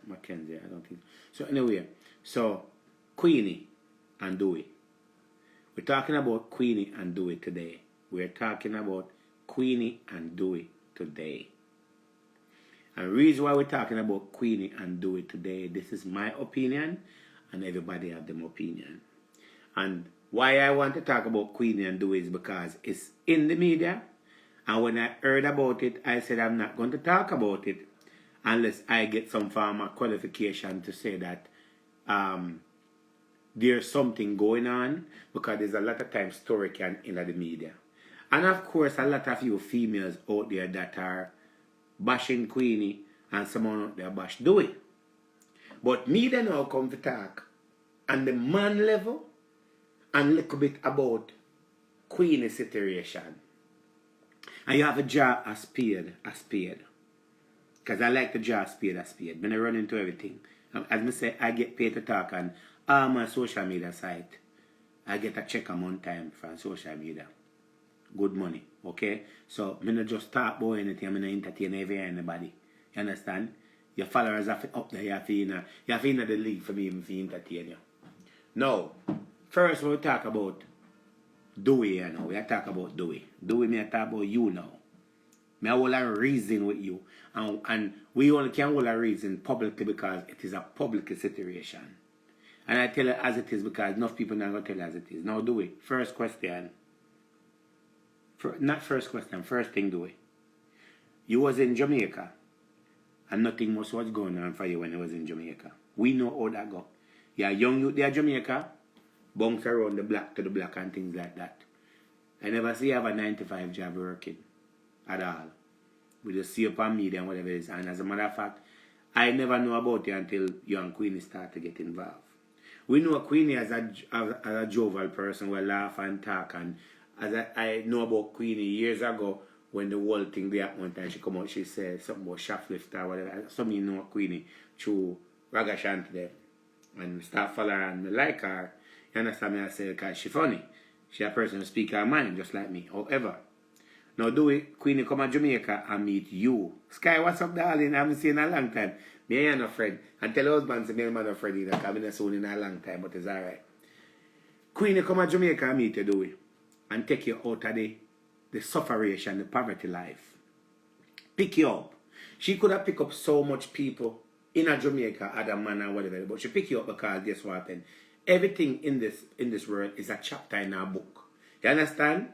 Mackenzie, I don't think. So anyway, so Queenie and Dewey. We're talking about Queenie and Dewey today. We're talking about Queenie and Dewey today. And the reason why we're talking about Queenie and Dewey today, this is my opinion, and everybody have their opinion. And why I want to talk about Queenie and Dewey is because it's in the media, and when I heard about it, I said I'm not going to talk about it unless I get some form of qualification to say that there's something going on, because there's a lot of times story can enter the media. And of course, a lot of you females out there that are bashing Queenie and someone out there bash Dewey. But me then now come to talk on the man level and a little bit about Queenie's situation. And you have to draw a spade. Because I like to draw a spade. When I run into everything. As I say, I get paid to talk on all my social media site. I get a check a month time from social media. Good money, okay? So, I'm not just talk about anything, I'm not entertain anybody. You understand? Your followers are up there, you have to in the league for me even to entertain you. Now, first we talk about Dewey, you know. We talk about Dewey. Dewey, me talk about you now. Me hold a reason with you. And we only can hold a reason publicly because it is a public situation. And I tell it as it is because enough people not going to tell it as it is. Now, Dewey, first question. Not first question, first thing, Dewey. You was in Jamaica. And nothing much was going on for you when you was in Jamaica. We know how that go. You're young youth there in Jamaica. Bounce around the block to the block and things like that. I never see you have a 9-to-5 job working. At all. We just see upon media and whatever it is. And as a matter of fact, I never know about you until you and Queenie start to get involved. We know Queenie as a jovial person who laugh and talk. And as I know about Queenie years ago, when the whole thing there at one time, she come out, she said something about shoplifter or whatever. Some of you know Queenie through Ragashanti there. And start following her and like her. You understand me? I say, because she funny. She a person who speak her mind just like me. However, now Dewey, Queenie come to Jamaica and meet you. Sky, what's up, darling? I haven't seen in a long time. Me and a friend. And tell her husband, say, me and a friend either. I've been soon in a long time, but it's alright. Queenie come to Jamaica and meet you, Dewey. And take you out of the sufferation, the poverty life. Pick you up. She could have picked up so much people in a Jamaica, other man or whatever, but she pick you up because guess what happened? Everything in this world is a chapter in her book. You understand?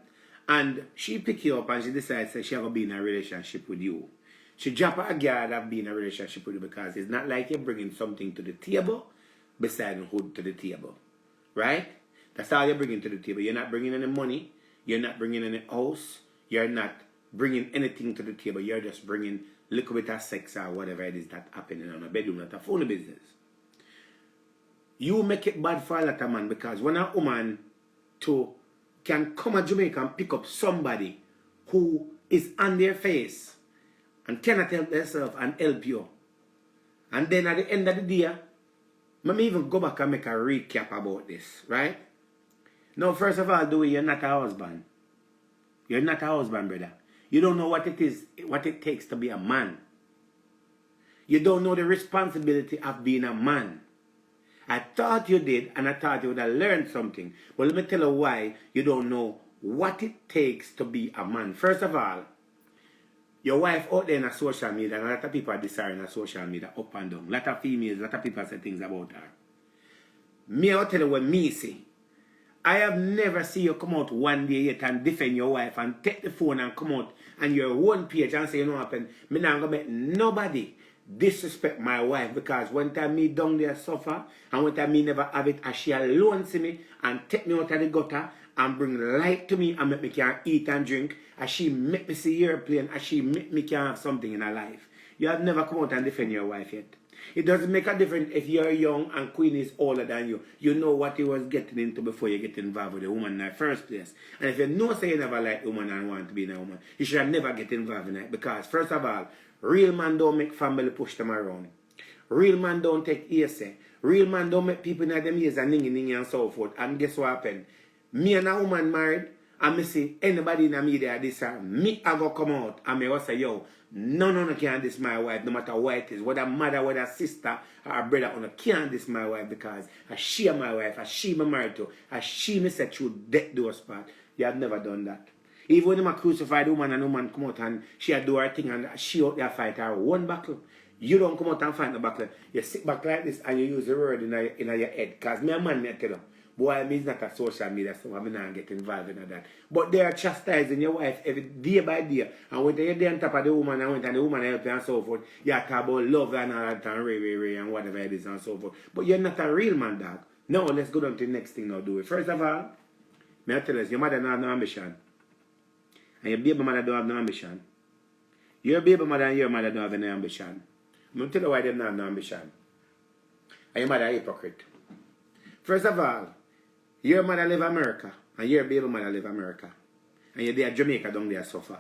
And she pick you up and she decides that she have to be in a relationship with you. She drop a guard of being in a relationship with you because it's not like you're bringing something to the table beside hood to the table. Right? That's all you're bringing to the table. You're not bringing any money. You're not bringing any house. You're not bringing anything to the table. You're just bringing a little bit of sex or whatever it is that happening in a bedroom, not a phone business. You make it bad for a lot of man because when a woman can come to Jamaica and pick up somebody who is on their face and cannot help themselves and help you. And then at the end of the day, let me even go back and make a recap about this, right? Now, first of all, Dewey, you're not a husband. You're not a husband, brother. You don't know what it takes to be a man. You don't know the responsibility of being a man. I thought you did, and I thought you would have learned something. But let me tell you why you don't know what it takes to be a man. First of all, your wife out there in social media, and a lot of people are desiring on social media up and down. A lot of females, a lot of people say things about her. Me, I'll tell you what me see. I have never seen you come out one day yet and defend your wife and take the phone and come out and your one page and say, you know what happened. Me not gonna make nobody disrespect my wife because one time me down there suffer and one time me never have it and she alone see me and take me out of the gutter and bring light to me and make me can eat and drink and she make me see airplane and she make me can have something in her life. You have never come out and defend your wife yet. It doesn't make a difference if you're young and Queenie is older than you. You know what you was getting into before you get involved with a woman in the first place. And if you know say you never like a woman and want to be in a woman, you should never get involved in it. Because first of all, real man don't make family push them around. Real man don't take easy. Real man don't make people in them ears and ningy and so forth. And guess what happened? Me and a woman married, and me see anybody in the media this me I go come out and me will say, yo, None can't diss my wife, no matter what it is. Whether mother, whether sister, or brother, can't diss my wife because I she my wife, I she my married to, I she me set through death do us part. You have never done that. Even when they crucify the woman and the woman come out and she do her thing and she out there fight her one battle. You don't come out and fight the battle. You sit back like this and you use the word in your head. Because me a man, me tell you, boy, me is not a social media, so I'm not get involved in that. But they are chastising your wife every day by day. And when you're there on top of the woman and the woman help you and so forth, you talk about love and all that and ray and whatever it is and so forth. But you're not a real man, dog. Now, let's go down to the next thing now, do it. First of all, may I tell you, your mother don't have no ambition. And your baby mother don't have no ambition. Your baby mother and your mother don't have any ambition. I'm going to tell you why they don't have no ambition. And your mother a hypocrite. First of all, your mother live America and your baby mother live America. And you're there Jamaica down there suffer.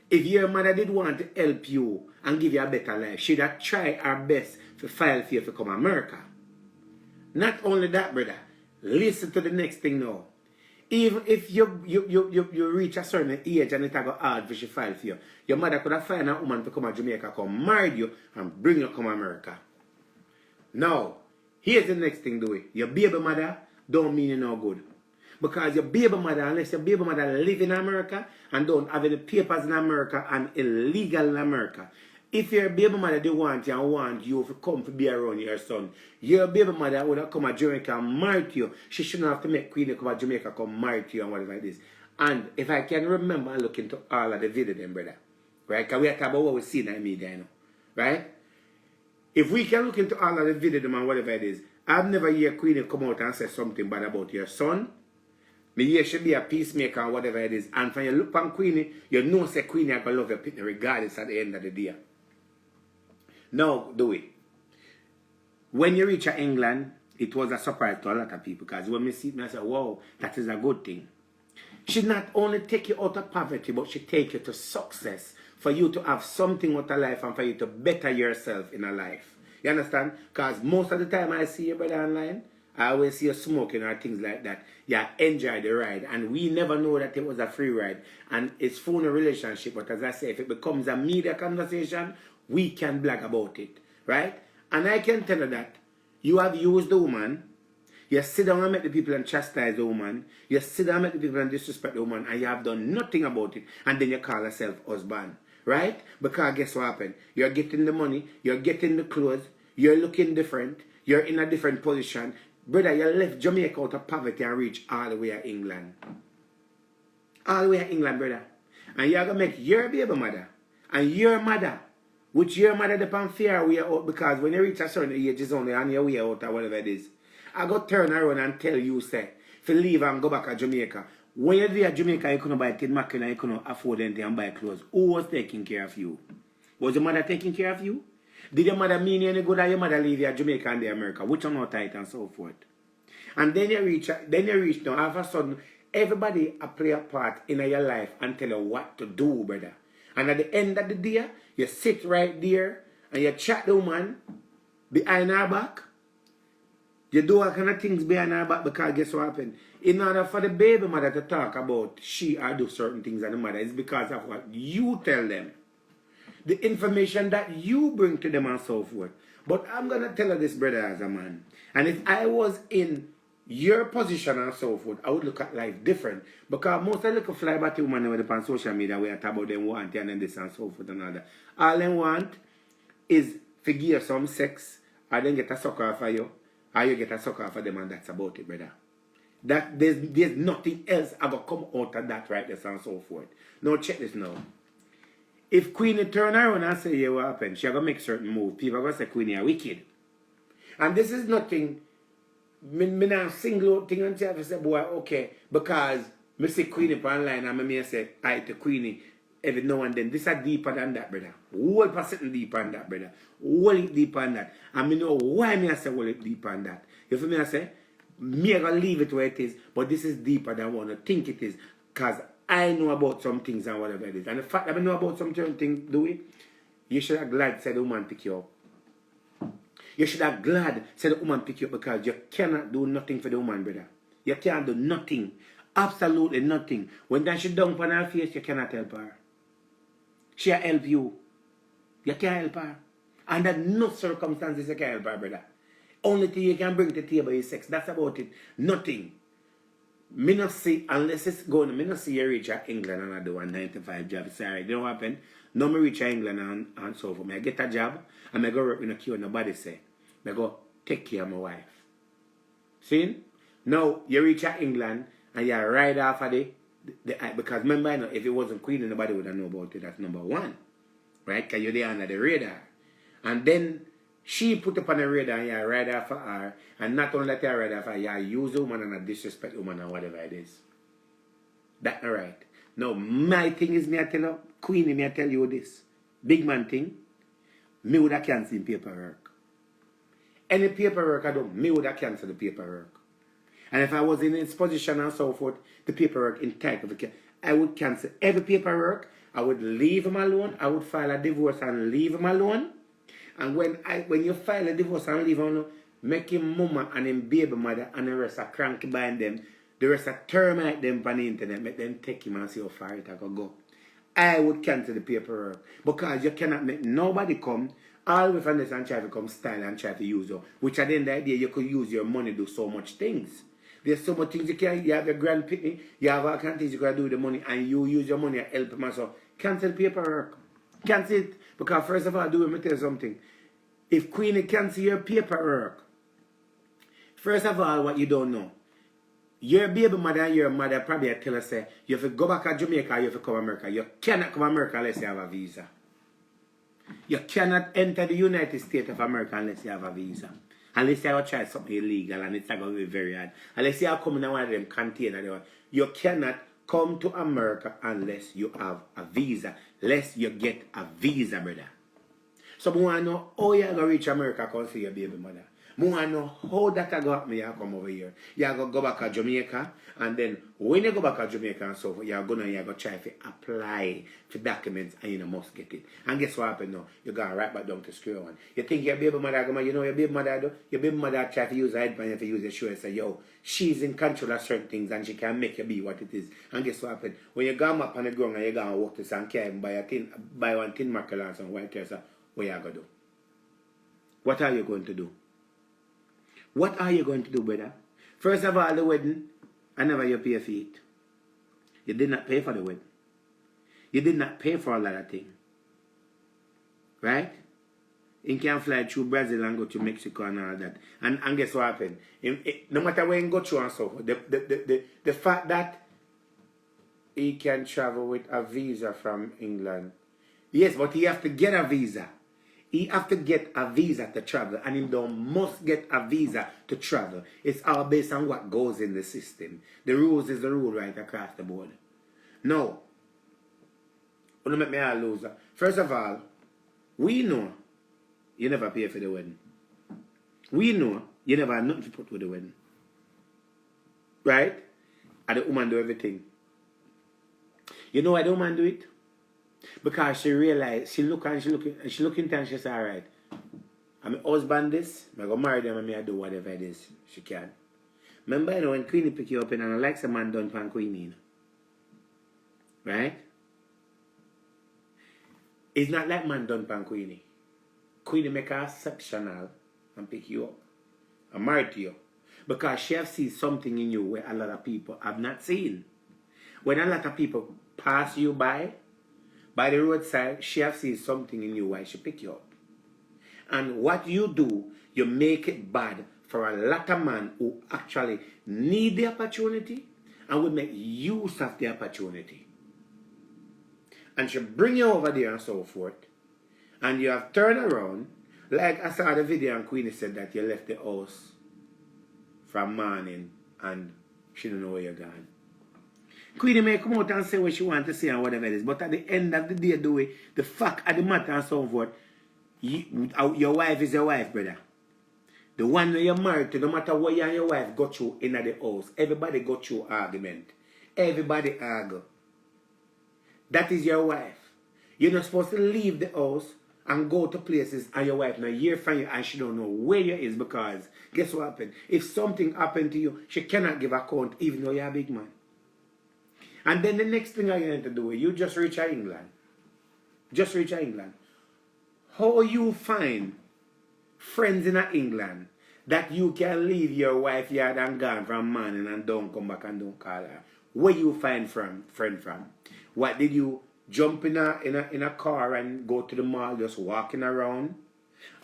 If your mother did want to help you and give you a better life, she'd have tried her best to file for you to come to America. Not only that, brother. Listen to the next thing now. Even if you reach a certain age and it go hard for she file for you, your mother could have found a woman to come to Jamaica, come marry you and bring you to come to America. Now, here's the next thing, do it. Your baby mother don't mean you no good. Because your baby mother, unless your baby mother live in America and don't have any papers in America and illegal in America, if your baby mother they want you to come to be around your son, your baby mother would have come to Jamaica and marry you. She shouldn't have to make Queenie come to Jamaica, come marry you and whatever like this. And if I can remember and look into all of the video then, brother, right? Because we are talking about what we see in the media, you know, right? If we can look into all of the video and whatever it is, I've never heard Queenie come out and say something bad about your son. Me here should be a peacemaker or whatever it is. And when you look on Queenie, you know say Queenie are going to love your pitney regardless at the end of the day. Now, do it. When you reach England, it was a surprise to a lot of people because when we see it, I say, wow, that is a good thing. She not only take you out of poverty, but she take you to success for you to have something out of life and for you to better yourself in a life. You understand? Because most of the time I see you, brother, online, I always see you smoking or things like that. Yeah, enjoy the ride. And we never know that it was a free ride. And it's for a relationship. But as I say, if it becomes a media conversation, we can blog about it. Right? And I can tell you that you have used the woman. You sit down and make the people and chastise the woman. You sit down and make the people and disrespect the woman. And you have done nothing about it. And then you call yourself husband. Right? Because guess what happened? You're getting the money. You're getting the clothes. You're looking different. You're in a different position. Brother, you left Jamaica out of poverty and reach all the way to England. All the way to England, brother. And you're going to make your baby mother and your mother, which your mother depend fear way out because when you reach a certain age, it's only on your way out or whatever it is. I go turn around and tell you, say, if you leave and go back to Jamaica, when you're there at Jamaica, you couldn't buy tin mackerel and you couldn't afford anything and buy clothes. Who was taking care of you? Was your mother taking care of you? Did your mother mean you any good or your mother leave you at Jamaica and the America? Which are not tight and so forth. And then you reach now, all of a sudden, everybody play a part in your life and tell you what to do, brother. And at the end of the day, you sit right there and you chat the woman behind her back. You do all kind of things behind her back because guess what happened? In order for the baby mother to talk about she or do certain things and the mother, it's because of what you tell them. The information that you bring to them and so forth. But I'm going to tell you this, brother, as a man. And if I was in your position and so forth, I would look at life different. Because most of the little fly batty women when they're on social media, we talk about them want and then this and so forth and all that. All they want is to give some sex, or then get a sucker for you, or you get a sucker for them, and that's about it, brother. That there's nothing else ever come out of that right there and so forth. Now check this now. If Queenie turn around and say, yeah, what happened? She going to make certain moves. People are going to say Queenie are wicked. And this is nothing, me not single out thing and say, boy, okay, because me see Queenie online and me say, I to Queenie every now and then. This is deeper than that, brother. Whole percent deeper than that, brother. Whole deeper than that. And me know why me I say whole deeper than that. You feel me I say? Me I going to leave it where it is, but this is deeper than what I think it is. Because I know about some things and whatever it is. And the fact that I know about some certain things, do it, you should have glad said the woman pick you up. You should have glad said the woman pick you up because you cannot do nothing for the woman, brother. You can't do nothing. Absolutely nothing. When that she down on her face, you cannot help her. She'll help you. You can't help her. Under no circumstances you can help her, brother. Only thing you can bring to the table is sex. That's about it. Nothing. Me not see, unless it's going, me not see you reach England and I do a 9 to 5 job. Sorry, you know what happen? No me reach England and so forth. I get a job and I go work in a queue and nobody say. I go take care of my wife. See? Now, you reach England and you ride off of because remember, you know, if it wasn't Queenie, nobody would have known about it. That's number one. Right? Because you're there under the radar. And then she put up on the radar and you ride off for her. And not only that you ride off for her, you use a woman and a disrespect woman and whatever it is. That's not right. Now, my thing is, me I tell you, Queenie, me I tell you this. Big man thing, me would have cancelled paperwork. Any paperwork I do, me would have cancelled the paperwork. And if I was in his position and so forth, the paperwork in type of I would cancel every paperwork. I would leave him alone. I would file a divorce and leave him alone. And when you file a divorce and leave him alone, make him mama and him baby mother and the rest are cranky behind them. The rest are terminate them on the internet. Make them take him and see how far it can go. I would cancel the paperwork. Because you cannot make nobody come all with this and try to come style and try to use you. Which at the end of the day, you could use your money to do so much things. There's so much things you can. You have your grand picnic, you have all kinds of things you can do with the money, and you use your money and help him. So cancel paperwork. Cancel it. Because first of all, let me tell you something. If Queenie cancel your paperwork, first of all, what you don't know, your baby mother and your mother probably tell us, say, you have to go back to Jamaica, you have to come to America. You cannot come to America unless you have a visa. You cannot enter the United States of America unless you have a visa. Unless you have to try something illegal and it's not going to be very hard. Unless you are coming in one of them containers. You cannot come to America unless you have a visa. Unless you get a visa, brother. So I want to know how you are going to reach America and see your baby mother. I want to know how that going to happen when you come over here. You are going to go back to Jamaica, and then when you go back to Jamaica and so forth, you are going to try to apply for documents and you must get it. And guess what happened now? You're going right back down to square one. You think your baby mother, you know your baby mother do? Your baby mother try to use her head and you have to use the shoe and say, yo, she's in control of certain things and she can make you be what it is. And guess what happened? When you go up on the ground and you go and walk this and carry buy one tin mackerel and some white dress, what you going to do? What are you going to do? What are you going to do, brother? First of all, the wedding, I never you pay for it. You did not pay for the wedding. You did not pay for a lot of things. Right? You can fly through Brazil and go to Mexico and all that. And guess what happened? No matter where you go through and so forth, the fact that he can travel with a visa from England. Yes, but he have to get a visa. He have to get a visa to travel, and he must get a visa to travel. It's all based on what goes in the system. The rules is the rule right across the board. No. Don't make me a loser. First of all, we know you never pay for the wedding. We know you never have nothing to put with the wedding. Right? And the woman do everything. You know why the woman do it? Because she realized, she look into and she said, alright, I'm a husband this, I'm going to marry them and I do whatever it is she can. Remember, you know, when Queenie pick you up and I like some man done for Queenie, you know? Right? It's not like man done for Queenie. Queenie make her exceptional and pick you up and marry to you. Because she has seen something in you where a lot of people have not seen. When a lot of people pass you by the roadside, she has seen something in you why she pick you up. And what you do, you make it bad for a lot of men who actually need the opportunity and will make use of the opportunity. And she bring you over there and so forth. And you have turned around, like I saw the video and Queenie said that you left the house from morning and she don't know where you're gone. Queenie may come out and say what she wants to say and whatever it is, but at the end of the day, the fact of the matter and so forth, your wife is your wife, brother. The one that you're married to, no matter what you and your wife go through in the house, everybody go through argument. Everybody argue. That is your wife. You're not supposed to leave the house and go to places and your wife now hear from you and she don't know where you is, because guess what happened? If something happened to you, she cannot give account even though you're a big man. And then the next thing I'm going to do, you just reach England. Just reach England. How you find friends in England that you can leave your wife yard and gone from morning and don't come back and don't call her? Where you find friend from? What did you jump in a car and go to the mall just walking around?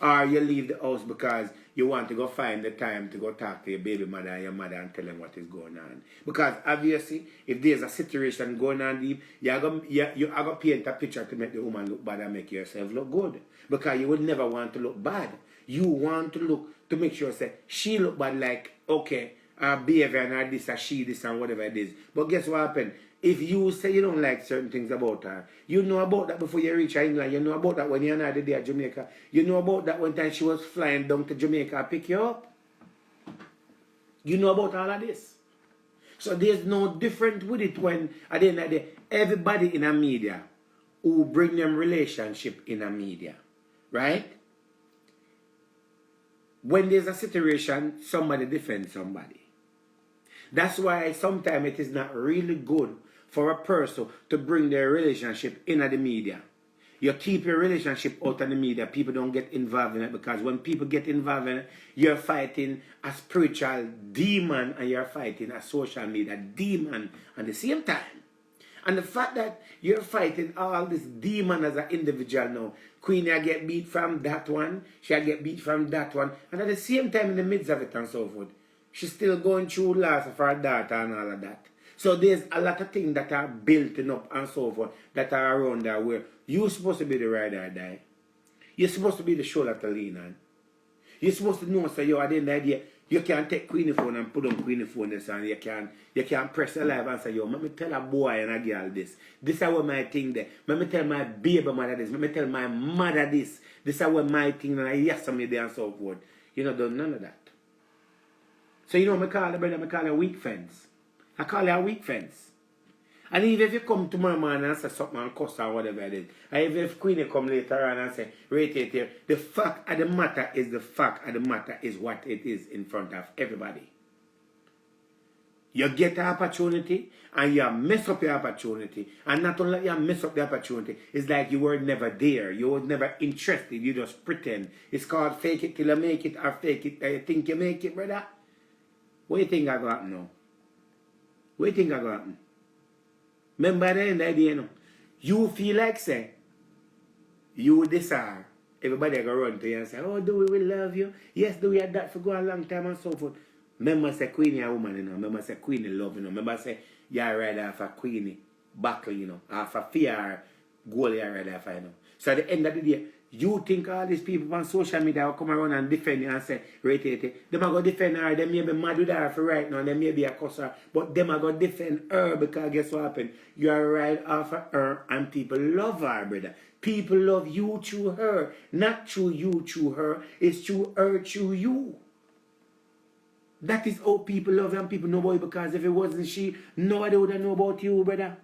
Or you leave the house because you want to go find the time to go talk to your baby mother and your mother and tell them what is going on. Because obviously, if there's a situation going on deep, you're going to paint a picture to make the woman look bad and make yourself look good. Because you would never want to look bad. You want to look, to make sure say, she look bad like, okay, her behavior and her this, or she this, and whatever it is. But guess what happened? If you say you don't like certain things about her, you know about that before you reach England. You know about that when you're not there at Jamaica. You know about that one time she was flying down to Jamaica to pick you up. You know about all of this. So there's no different with it when, at the end of the day, everybody in the media who bring them relationship in the media, right? When there's a situation, somebody defends somebody. That's why sometimes it is not really good for a person to bring their relationship in the media. You keep your relationship out of the media. People don't get involved in it, because when people get involved in it, you're fighting a spiritual demon and you're fighting a social media demon at the same time. And the fact that you're fighting all this demon as an individual now, Queenie get beat from that one, she'll get beat from that one, and at the same time in the midst of it and so forth, she's still going through loss of her daughter and all of that. So there's a lot of things that are built up and so forth that are around there where you're supposed to be the ride or die. You're supposed to be the shoulder to lean on. You're supposed to know, so you at the end of the day, you can't take Queenie phone and put on Queenie phone this, and you can't press the live and say, yo, let me tell a boy and a girl this. This is what my thing there. Let me tell my baby mother this. Let me tell my mother this. This is what my thing, and I yes me there and so forth. You know, done none of that. So you know, I call the brother, I call her weak fence. I call her a weak fence. And even if you come tomorrow morning and say something and cuss or whatever it is, and even if Queenie come later on and say, right here, the fact of the matter is the fact of the matter is what it is in front of everybody. You get an opportunity and you mess up your opportunity. And not only you mess up the opportunity, it's like you were never there. You were never interested. You just pretend. It's called fake it till you make it, or fake it till you think you make it, brother. What do you think I got now? What do you think I got? Remember the end of the day, you know, you feel like, say, you this are. Everybody go run to you and say, oh, Dewey, we love you. Yes, Dewey had that for go a long time and so forth. Remember, say, Queenie a woman, you know. Remember, say, Queenie love, you know. Remember, say, you're right off a Queenie buckle, you know. Off a fear goal, you're right off, you know. So at the end of the day, you think all these people on social media will come around and defend you and say, right, them are going to defend her, they may be mad with her for right now, they may be a cusser, but them are going to defend her because guess what happened? You are right off of her and people love her, brother. People love you through her, not through you through her, it's through her through you. That is how people love you and people know about you, because if it wasn't she, nobody would have known about you, brother.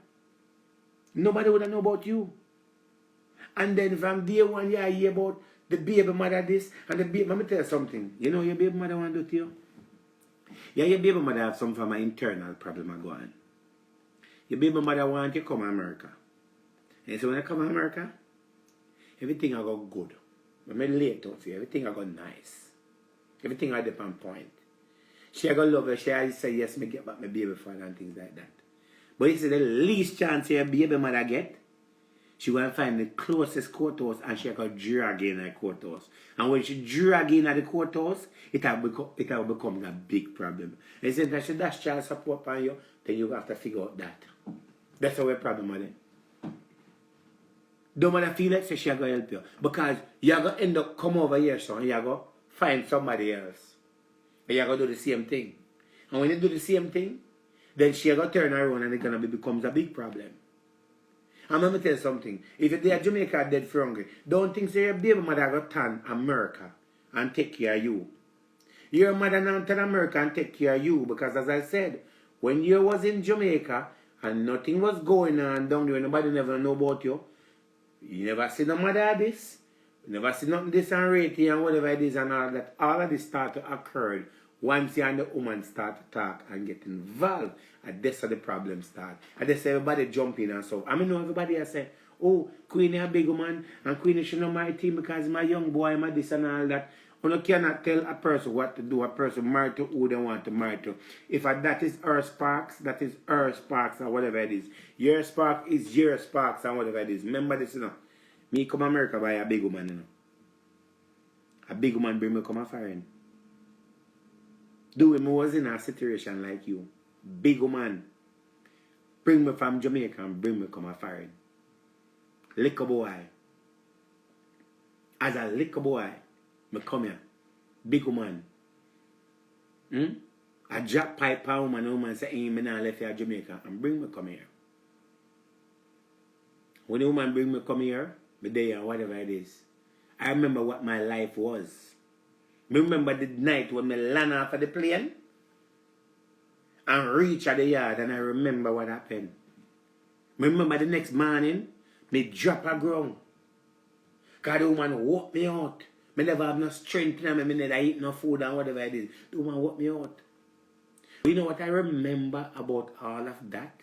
Nobody would have known about you. And then from day one, you hear about the baby mother this, and the baby, let me tell you something. You know your baby mother want to do to you? Yeah, your baby mother have some from an internal problem going on. Your baby mother want you to come to America. And so when you come to America, everything will go good. When I lay it out for you, everything will go nice. Everything will be on point. She will love you, she will say, yes, me get back my baby father and things like that. But it's the least chance your baby mother get, she will find the closest courthouse and she will drag in the courthouse. And when she drag in at the courthouse, it will become a big problem. And since that she dash child support on you, then you have to figure out that. That's our problem, then. Don't matter feel like she will help you. Because you're going to end up come over here, son, and you're going to find somebody else. And you're going to do the same thing. And when you do the same thing, then she's going to turn around and it becomes a big problem. And let me tell you something. If they are Jamaica dead for hungry, don't think say your baby mother got turn America and take care of you. Your mother now turn America and take care of you, because as I said, when you was in Jamaica and nothing was going on down there, nobody never know about you. You never see no mother this. You never see nothing this and rating and whatever it is and all that. All of this start to occur once you and the woman start to talk and get involved. And that's how the problem start. And that's everybody jump in and so. I mean, know everybody has say, Oh, Queenie a big woman, and Queenie should know my team because my young boy, my this and all that. You cannot tell a person what to do, a person married to who they want to marry to. If that is her sparks, that is her sparks or whatever it is. Your spark is your sparks and whatever it is. Remember this, you know. Me come America by a big woman, you know. A big woman bring me come a foreign. Do me was in a situation like you. Big woman. Bring me from Jamaica and bring me come a foreign. Little boy. As a little boy, me come here. Big woman. I drop pipe a woman say, hey, me not left here Jamaica and bring me come here. When the woman bring me come here, me there or whatever it is. I remember what my life was. I remember the night when me land off of the plane and reach at the yard and I remember what happened. I remember the next morning, me drop a ground. Because the woman woke me out. I never have no strength in me, never eat no food and whatever it is. The woman woke me out. You know what I remember about all of that?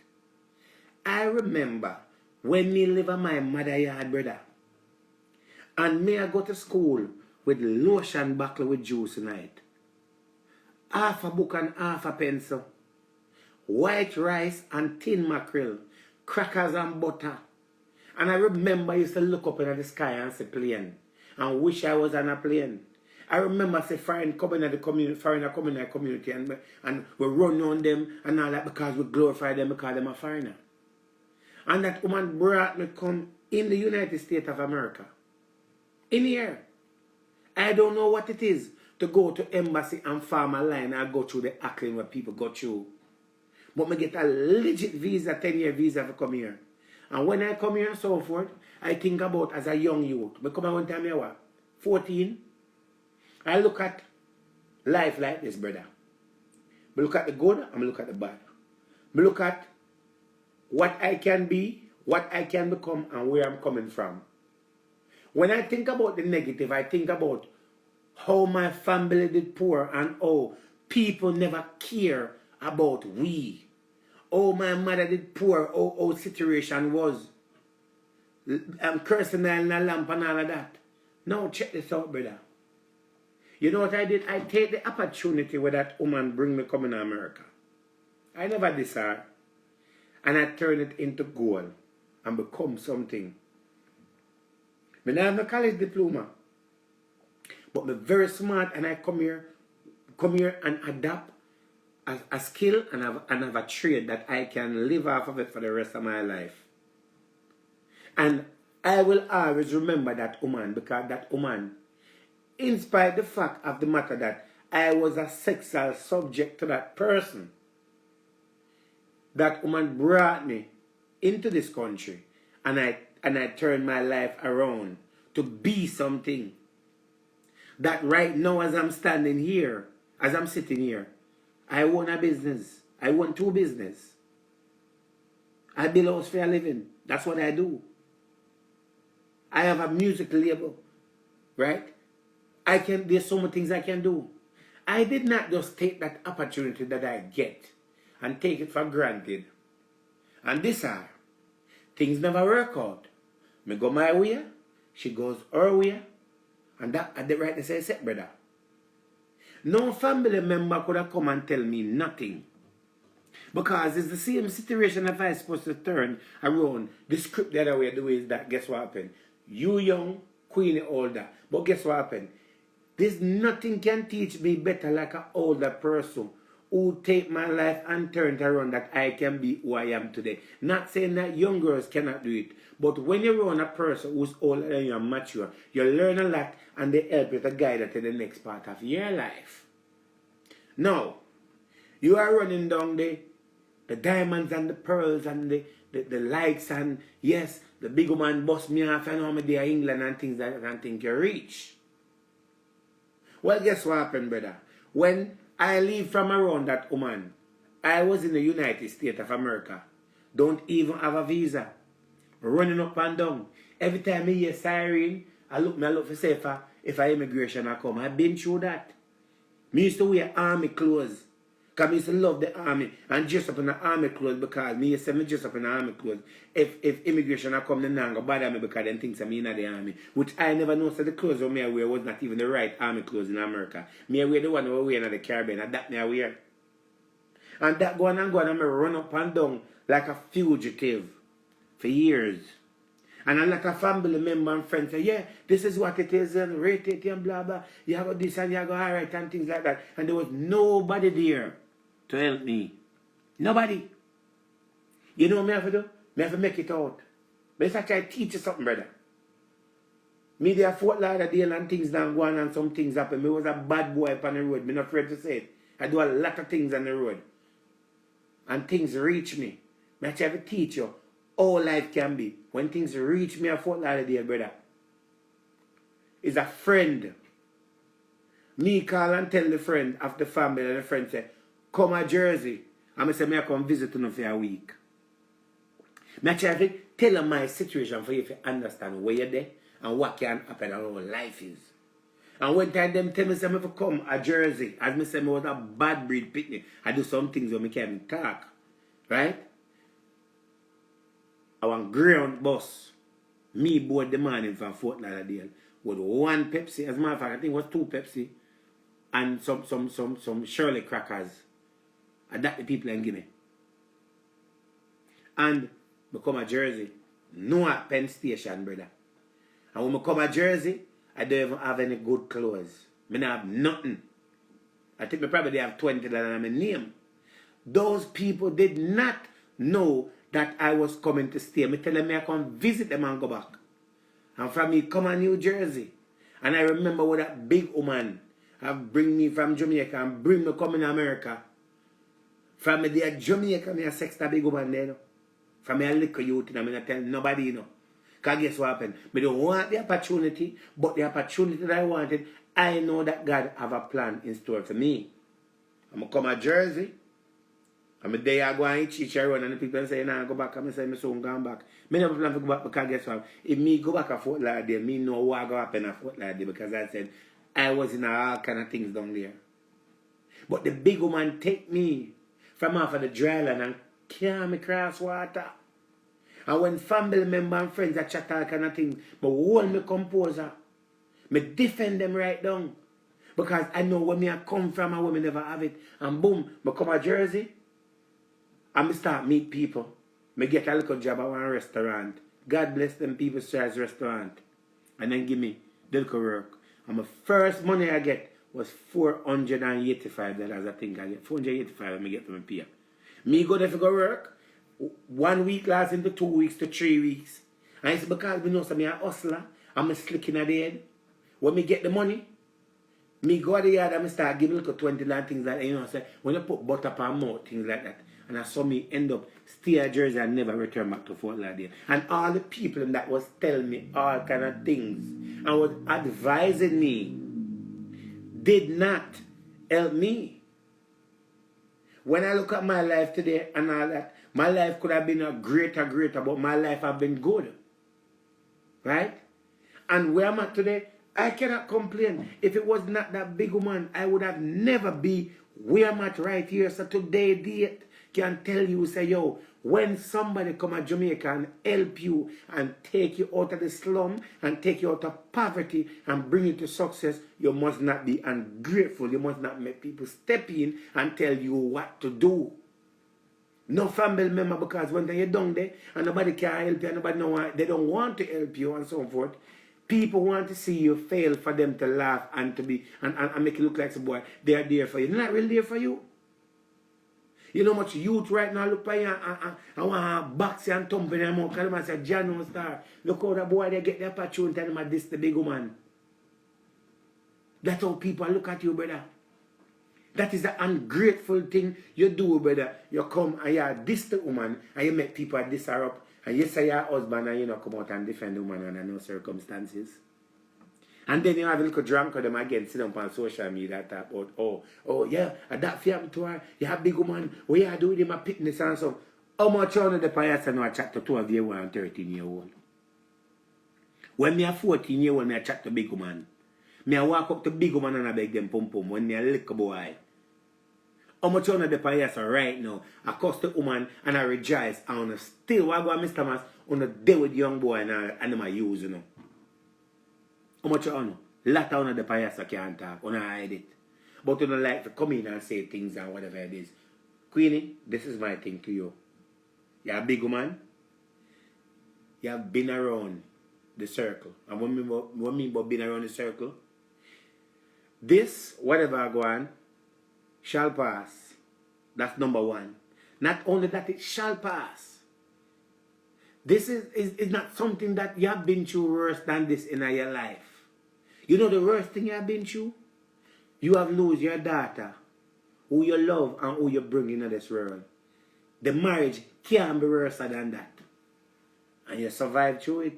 I remember when me live at my mother yard, brother. And me I go to school with lotion bottle with juice tonight. Half a book and half a pencil. White rice and tin mackerel. Crackers and butter. And I remember I used to look up into the sky and see plane. And wish I was on a plane. I remember say foreign coming in the community, foreigner coming in the community and we run on them and all that because we glorify them because them a foreigner. And that woman brought me come in the United States of America. In here. I don't know what it is to go to embassy and farm a line and go through the hackling where people go through. But me get a legit visa, 10-year visa to come here. And when I come here and so forth, I think about as a young youth. I come one time here, what? 14. I look at life like this, brother. I look at the good and I look at the bad. I look at what I can be, what I can become, and where I'm coming from. When I think about the negative, I think about how my family did poor and how people never care about we. How my mother did poor, how situation was. I'm cursing in a lamp and all of that. Now check this out, brother. You know what I did? I take the opportunity where that woman bring me coming to America. I never did her. And I turn it into gold and become something. I don't have no college diploma. But I'm very smart and I come here and adapt a skill and have a trade that I can live off of it for the rest of my life. And I will always remember that woman because that woman, in spite of the fact of the matter that I was a sexual subject to that person, that woman brought me into this country and I turned my life around to be something. That right now as I'm standing here, as I'm sitting here, I own a business. I own 2 businesses. I build a house for a living. That's what I do. I have a music label, right? There's so many things I can do. I did not just take that opportunity that I get and take it for granted. And this are things never work out. Me go my way, she goes her way, and that at the right they say, brother. No family member could have come and tell me nothing. Because it's the same situation if I supposed to turn around the script the other way, the way is that, guess what happened? You young, Queenie older. But guess what happened? There's nothing can teach me better like an older person who take my life and turn it around that I can be who I am today. Not saying that young girls cannot do it. But when you're around a person who's older than you and mature, you learn a lot and they help you to guide you to the next part of your life. Now, you are running down the diamonds and the pearls and the lights and yes, the big woman bust me off and how me there in England and things like that and think you're rich. Well, guess what happened, brother? When I leave from around that woman, I was in the United States of America. Don't even have a visa. Running up and down. Every time I hear siren, I look for safer if I immigration I come. I've been through that. Me used to wear army clothes. Because I used to love the army and dress up in the army clothes because me used to dress up in the army clothes. If immigration had come, then they go bother me because they think I'm in the army. Which I never know, so the clothes me I wear was not even the right army clothes in America. Me I wear the one I wear in the Caribbean, and that me I wear. And that go on and I run up and down like a fugitive for years. And a lot of family members and friends say, yeah, this is what it is, and rate it and blah blah. You have this and you have alright and things like that. And there was nobody there to help me. Nobody. You know what I have to do? I have to make it out. But I try to teach you something, brother. Me there Fort Lauderdale and things down go on and some things happen. Me was a bad boy up on the road. Me not afraid to say it. I do a lot of things on the road. And things reach me. I try to teach you all life can be. When things reach me at Fort Lauderdale, brother, is a friend. Me call and tell the friend of the family, and the friend say, come to Jersey. And I say, I come visit you for a week. I try to tell them my situation for you to understand where you're there and what can happen and how life is. And one time them tell me say I come to Jersey, as I say I was a bad breed picnic. I do some things where I can't talk. Right? I want ground bus. Me board the morning from Fort Lauderdale with one Pepsi. As a matter of fact, I think it was 2 Pepsi and some Shirley crackers. And that the people can give me. And I come to Jersey. No at Penn Station, brother. And when I come to Jersey, I don't even have any good clothes. I don't have nothing. I think I probably have $20 on my name. Those people did not know that I was coming to stay. I tell them I come visit them and go back. And from me come to New Jersey. And I remember when that big woman have bring me from Jamaica and bring me come in America. From me there Jamaica, me a sex that big woman there. From me a little youth, and I tell nobody, you know. Because guess what happened? I don't want the opportunity, but the opportunity that I wanted, I know that God have a plan in store for me. I'm going to come to Jersey. I'm there, I go and eat run, and the people say, nah, go back. I say, I'm soon going back. I never plan to go back because guess what? If me go back to Fort Lauderdale, me know what going to happen at Fort Lauderdale because I said, I was in all kind of things down there. But the big woman take me from off of the dry land and carry me across water. And when family members and friends are chat all kind of things, I hold my composure. I defend them right down. Because I know where I come from and where I never have it. And boom, I come to Jersey and I start meet people. I get a little job at one restaurant. God bless them people size restaurant. And then give me the little work. And my first money I get was $485, I think I get. $485 and I get to my pay. Me go there to go work. 1 week lasts into 2 weeks to 3 weeks. And it's because we know I'm a hustler. I'm a slicking at the head. When me get the money, me go to the yard and I start giving little 20 and things like that. You know, say, when you put butter on mouth, things like that. And I saw me end up stay at Jersey and never return back to Fort Lauderdale. And all the people that was telling me all kind of things and was advising me did not help me. When I look at my life today and all that, my life could have been a greater, but my life have been good. Right? And where I'm at today, I cannot complain. If it was not that big woman, I would have never be where I'm at right here. So today, date can tell you, say, yo, when somebody come to Jamaica and help you and take you out of the slum and take you out of poverty and bring you to success, you must not be ungrateful. You must not make people step in and tell you what to do. No family member, because when you're down there and nobody can help you and nobody know they don't want to help you and so forth, people want to see you fail for them to laugh and to be and make it look like some boy. They are there for you. They're not really there for you. You know much youth right now look by you and want to box you and thump in their mouth. Because they say, John no star. Look how the boy they get the opportunity and them this the big woman. That's how people look at you, brother. That is the ungrateful thing you do, brother. You come and you diss the woman and you make people diss her up. And you say your husband and you know come out and defend the woman under no circumstances. And then you have a little drunk with them again, sit down on social media talk about, oh yeah, and that fear to her, you have big woman, what you do with him a picnic and so. How much on the payas and I chat to 12-year-old and 13-year-old? When me a 14-year-old, me a chat to big woman. Me a walk up to big woman and I beg them pum pum when me a little boy. How much on the payas right now? I cost the woman and I rejoice. And still, why go Mr. Mas on a day with young boy and my use, you know. How much on? Lot on the payas I can't talk, on I hide it. But you don't like to come in and say things and whatever it is. Queenie, this is my thing to you. You're a big woman. You have been around the circle. And what I mean by being around the circle? This, whatever I go on, shall pass. That's number one. Not only that, it shall pass. This is not something that you have been through worse than this in your life. You know the worst thing you have been through? You have lost your daughter, who you love and who you bring into this world. The marriage can't be worse than that. And you survive through it.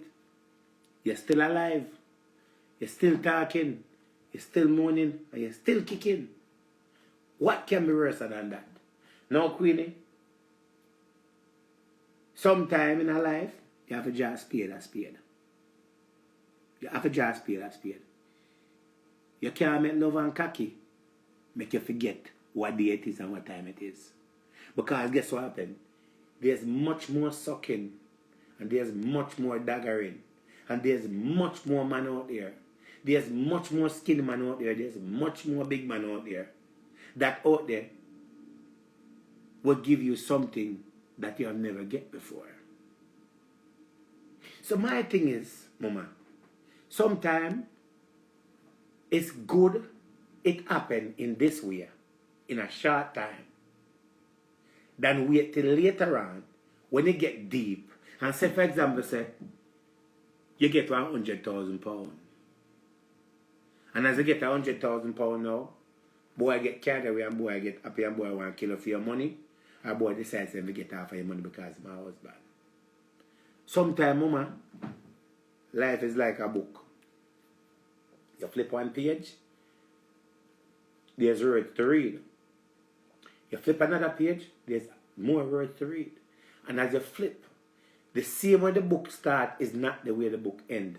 You're still alive. You're still talking. You're still mourning. And you're still kicking. What can be worse than that? Now, Queenie, sometime in our life, you have to just spade a spade. You have to just spade a spade. You can't make love and cocky make you forget what day it is and what time it is. Because guess what happened? There's much more sucking. And there's much more daggering. And there's much more man out there. There's much more skinny man out there. There's much more big man out there. That out there will give you something that you have never get before. So my thing is, Mama, sometimes it's good it happen in this way, in a short time, than wait till later on when it get deep. And say, for example, say, you get £100,000. And as you get £100,000 now, boy get carried away and boy get happy and boy want to kill for your money. Or boy decides to get half of your money because my husband. Sometimes, Mama, life is like a book. You flip one page, there's words to read. You flip another page, there's more words to read. And as you flip, the same way the book starts is not the way the book ends.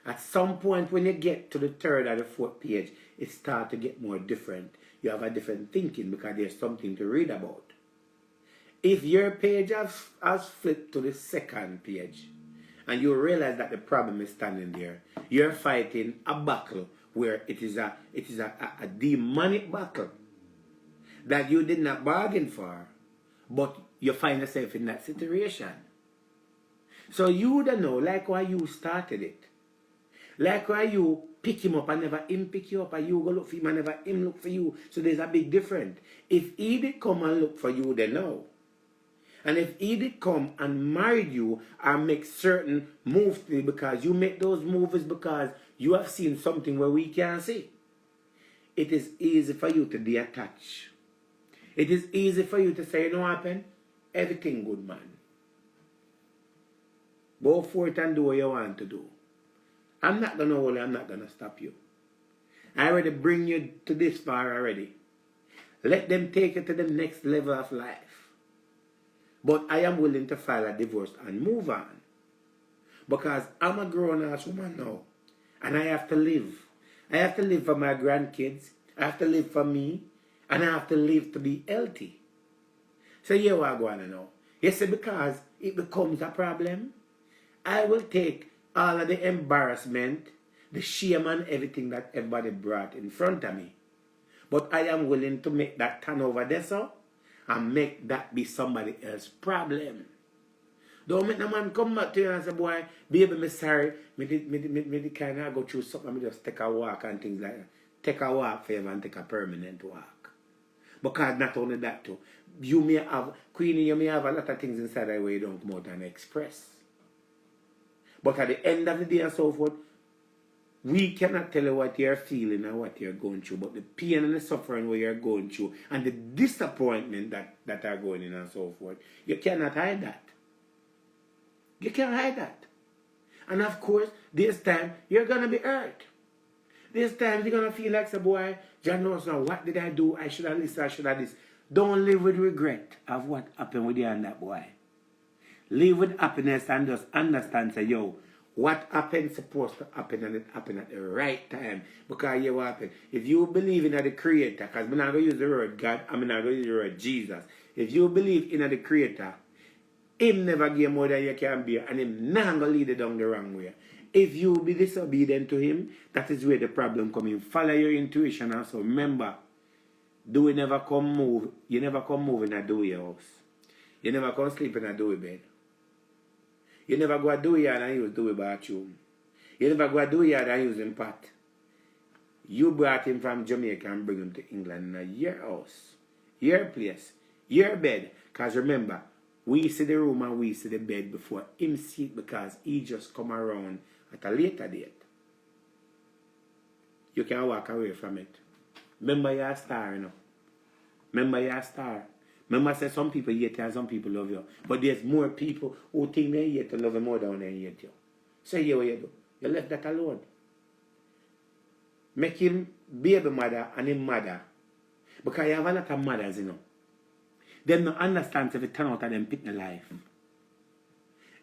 At some point when you get to the third or the fourth page, it starts to get more different. You have a different thinking because there's something to read about. If your page has flipped to the second page and you realize that the problem is standing there, you're fighting a battle where it is a demonic battle that you did not bargain for, but you find yourself in that situation. So you don't know, like why you started it. Like why you pick him up and never him pick you up, and you go look for him and never him look for you. So there's a big difference. If he did come and look for you, then no. And if he did come and marry you and make certain moves because you make those moves because you have seen something where we can't see, it is easy for you to detach. It is easy for you to say, you know what happened? Everything good, man. Go forth and do what you want to do. I'm not going to hold you. I'm not going to stop you. I already bring you to this far already. Let them take you to the next level of life. But I am willing to file a divorce and move on. Because I'm a grown-ass woman now. And I have to live. I have to live for my grandkids. I have to live for me. And I have to live to be healthy. So here what I'm going to know. You see, because it becomes a problem, I will take all of the embarrassment, the shame and everything that everybody brought in front of me. But I am willing to make that turn over there so and make that be somebody else's problem. Don't make no man come back to you and say, boy, baby, me sorry. Me kind of go through something. Me just take a walk and things like that. Take a walk for you and take a permanent walk. Because not only that too. You may have, Queenie, you may have a lot of things inside that way you don't come out and express. But at the end of the day and so forth, we cannot tell you what you're feeling and what you're going through, but the pain and the suffering where you're going through and the disappointment that are going in and so forth, you cannot hide that. You can't hide that. And of course, this time, you're going to be hurt. This time, you're going to feel like, say, boy, John knows now, what did I do? I should have this, I should have this. Don't live with regret of what happened with you and that boy. Live with happiness and just understand, say, yo, What happened supposed to happen and it happened at the right time. Because you what happened. If you believe in the Creator, because I'm not going to use the word God, I'm not going to use the word Jesus. If you believe in the Creator, Him never give more than you can bear, and Him not going to lead you down the wrong way. If you be disobedient to Him, that is where the problem comes in. Follow your intuition also. Remember, Dewey never come move. You never come move in a Dewey house. You never come sleep in a Dewey bed. You never go a Dewey yard and use Dewey bathroom. You never go a Dewey yard and use him pot. You brought him from Jamaica and bring him to England in your house, your place, your bed. Because remember, we see the room and we see the bed before him see it, because he just come around at a later date. You can walk away from it. Remember you're a star, you know. Remember you're a star. Remember I said some people hate you and some people love you. But there's more people who think they hate to love you more than they hate you. So here what you do. You left that alone. Make him baby mother and him mother. Because you have a lot of mothers, you know. They don't understand if it turn out of them pick the life.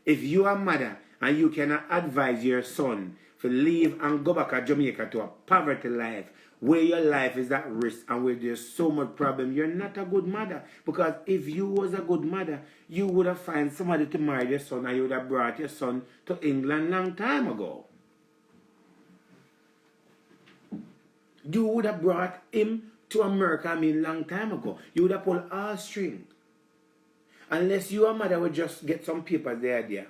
If you are a mother and you cannot advise your son to leave and go back to Jamaica to a poverty life, where your life is at risk and where there's so much problem, you're not a good mother. Because if you was a good mother, you would have found somebody to marry your son and you would have brought your son to England long time ago. You would have brought him to America, long time ago. You would have pulled all string. Unless your mother would just get some papers there.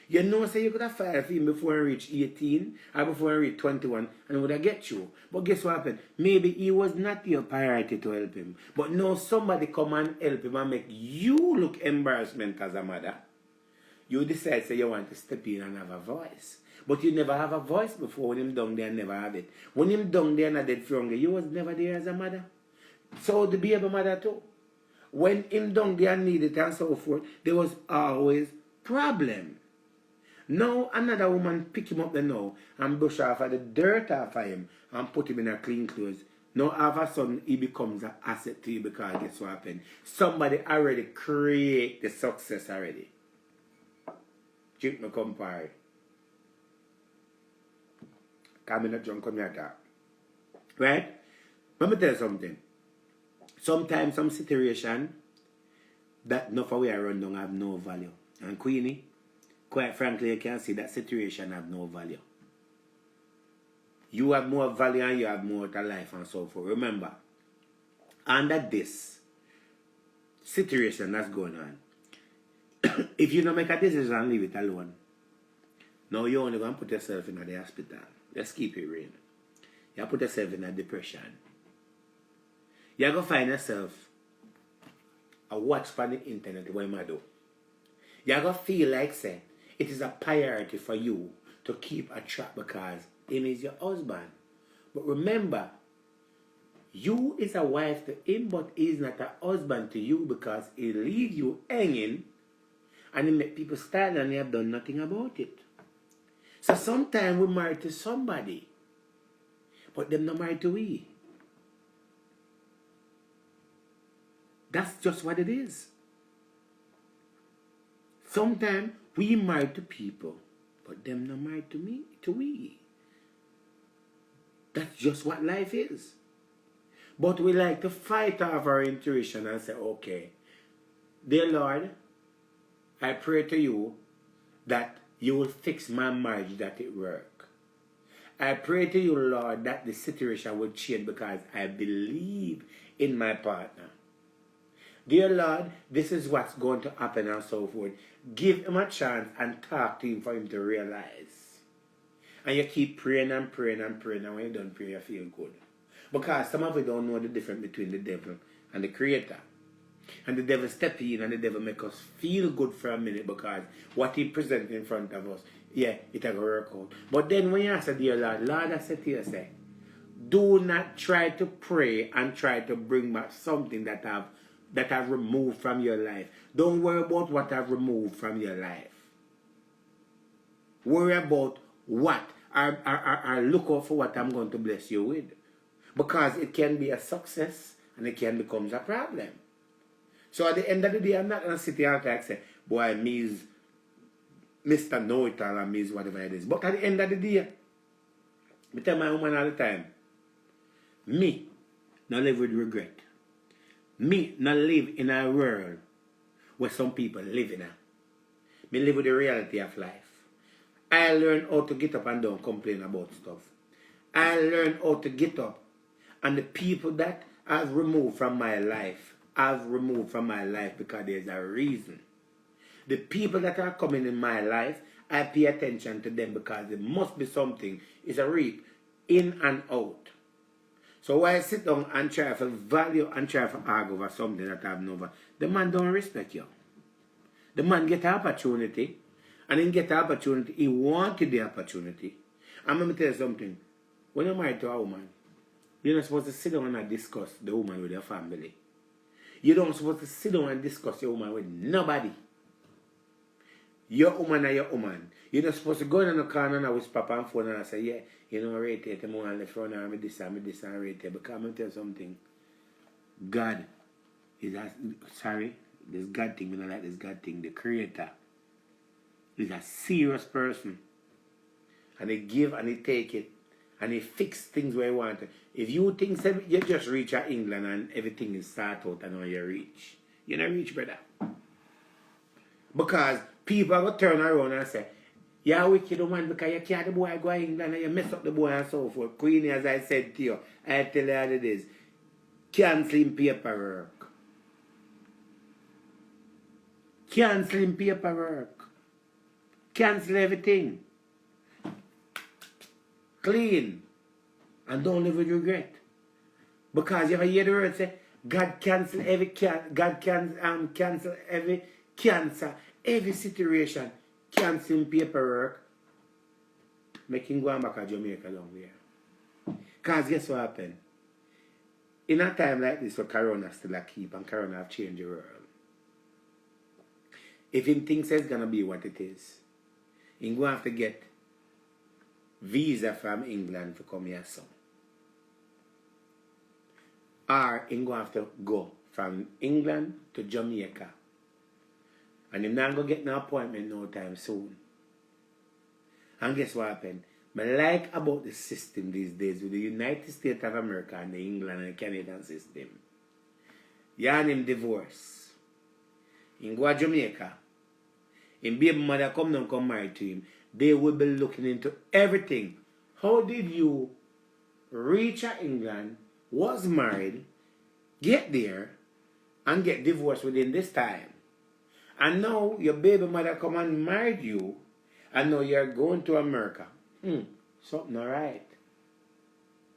You know, say you could have filed for him before he reached 18 or before he reached 21 and he would have get you. But guess what happened? Maybe he was not your priority to help him. But now somebody come and help him and make you look embarrassment as a mother. You decide say you want to step in and have a voice. But you never have a voice before. When him down there, never have it. When him down there and dead from you was never there as a mother. So the baby mother too. When him down there needed and so forth, there was always problem. Now another woman pick him up there now and brush off of the dirt off of him and put him in a clean clothes. Now all of a sudden he becomes an asset to you, because guess what happened? Somebody already create the success already. Drink my compare. Come in a drunk on your talk. Right? Let me tell you something. Sometimes some situation that not for where I run down have no value. And Queenie, quite frankly, you can see that situation have no value. You have more value and you have more to life and so forth. Remember, under this situation that's going on, if you don't make a decision and leave it alone, now you're only going to put yourself in the hospital. Let's keep it real. You put yourself in a depression. You're going to find yourself a watch from the internet what you might do. You're going to feel like, say, it is a priority for you to keep a track because him is your husband. But remember, you is a wife to him, but he is not a husband to you, because he leave you hanging and he make people start and they have done nothing about it. So sometimes we married to somebody, but them not married to we. That's just what it is. Sometimes we married to people, but them not married to we. That's just what life is. But we like to fight off our intuition and say, okay, dear Lord, I pray to you that you will fix my marriage, that it work. I pray to you, Lord, that the situation will change because I believe in my partner. Dear Lord, this is what's going to happen and so forth. Give him a chance and talk to him for him to realize. And you keep praying and praying and praying, and when you don't pray, you feel good. Because some of you don't know the difference between the devil and the Creator. And the devil step in and the devil make us feel good for a minute because what he presents in front of us, yeah, it will work out. But then when you ask, dear Lord, Lord, I said to you, say, do not try to pray and try to bring back something that I've removed from your life. Don't worry about what I've removed from your life. Worry about what I look out for what I'm going to bless you with. Because it can be a success and it can become a problem. So at the end of the day, I'm not going to sit here and say, boy, me's Mr. Know-it-all and Ms. whatever it is. But at the end of the day, I tell my woman all the time, me not live with regret. Me not live in a world where some people live in. Me live with the reality of life. I learn how to get up and don't complain about stuff. I learn how to get up, and the people that I've removed from my life, I've removed from my life because there's a reason. The people that are coming in my life, I pay attention to them because there must be something. It's a reap in and out. So why I sit down and try to value and try to argue over something that I've never, the man don't respect you. The man get an opportunity, and in get an opportunity, he wanted the opportunity. And let me tell you something. When you're married to a woman, you're not supposed to sit down and discuss the woman with your family. You don't supposed to sit down and discuss your woman with nobody. Your woman and your woman. You're not supposed to go in the corner and whisper on phone and say, yeah, you know, rate it, I'm on the front and I'm this and rate it. Because I'm going to tell you something. God is, sorry, this God thing, we don't like this God thing. The Creator is a serious person. And he give and he take it. And he fix things where he want. If you think you just reach out England and everything is start out and now you reach. You're not reach, brother. Because people are going to turn around and say, you're a wicked woman because you can't the boy go to England and you mess up the boy and so forth. Queenie, as I said to you, I tell you how it is. Cancelling paperwork. Cancelling paperwork. Cancel everything. Clean. And don't live with regret. Because you ever hear the word say, God cancel every cancel every cancer, every situation, canceling paperwork, making go back to Jamaica down there. Because guess what happened? In a time like this where Corona still a keep and Corona have changed the world. If him thinks it's gonna be what it is, he's gonna have to get visa from England to come here so. Or he's gonna have to go from England to Jamaica. And he's not gonna get no appointment no time soon. And guess what happened? I like about the system these days with the United States of America and the England and the Canadian system. You and him divorce. He go to Jamaica. His baby mother come down come married to him. They will be looking into everything. How did you reach England, was married, get there, and get divorced within this time? And now your baby mother come and married you, and now you're going to America. Something not right.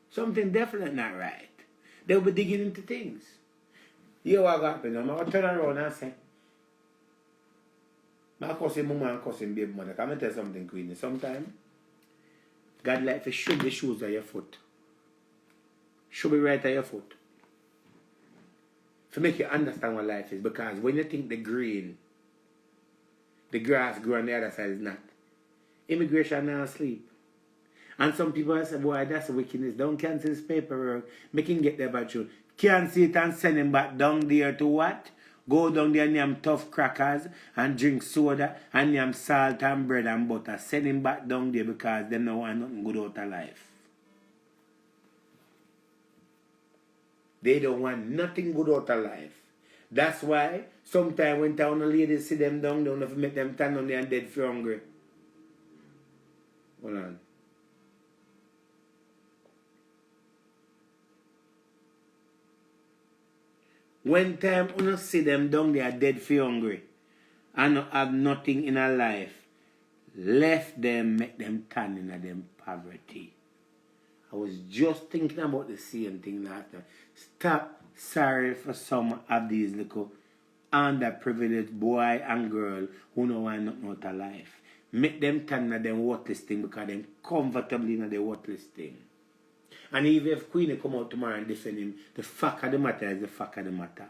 Something definitely not right. They'll be digging into things. You know what happened? I'm going to turn around and say, my cousin mama and cousin baby mother, can I tell you something, Queenie? Sometimes, God like to show the shoes at your foot. Show me right at your foot. To make you understand what life is. Because when you think the green, the grass grow on the other side is not. Immigration now sleep. And some people say, boy, that's wickedness. Don't cancel this paperwork. Make him get there about you. Cancel it and send him back down there to what? Go down there and yam tough crackers and drink soda and yam salt and bread and butter. Send him back down there because they don't want nothing good out of life. They don't want nothing good out of life. That's why sometimes when town ladies see them down, they don't have to make them stand on there and dead for hungry. Hold on. When time you see them down there dead for hungry and not have nothing in our life, left them, make them turn in them poverty. I was just thinking about the same thing last night. Stop sorry for some of these little underprivileged boy and girl who don't want nothing out of life. Make them turn in them worthless thing because they're comfortably in the worthless thing. And even if Queenie come out tomorrow and defend him, the fact of the matter is the fact of the matter.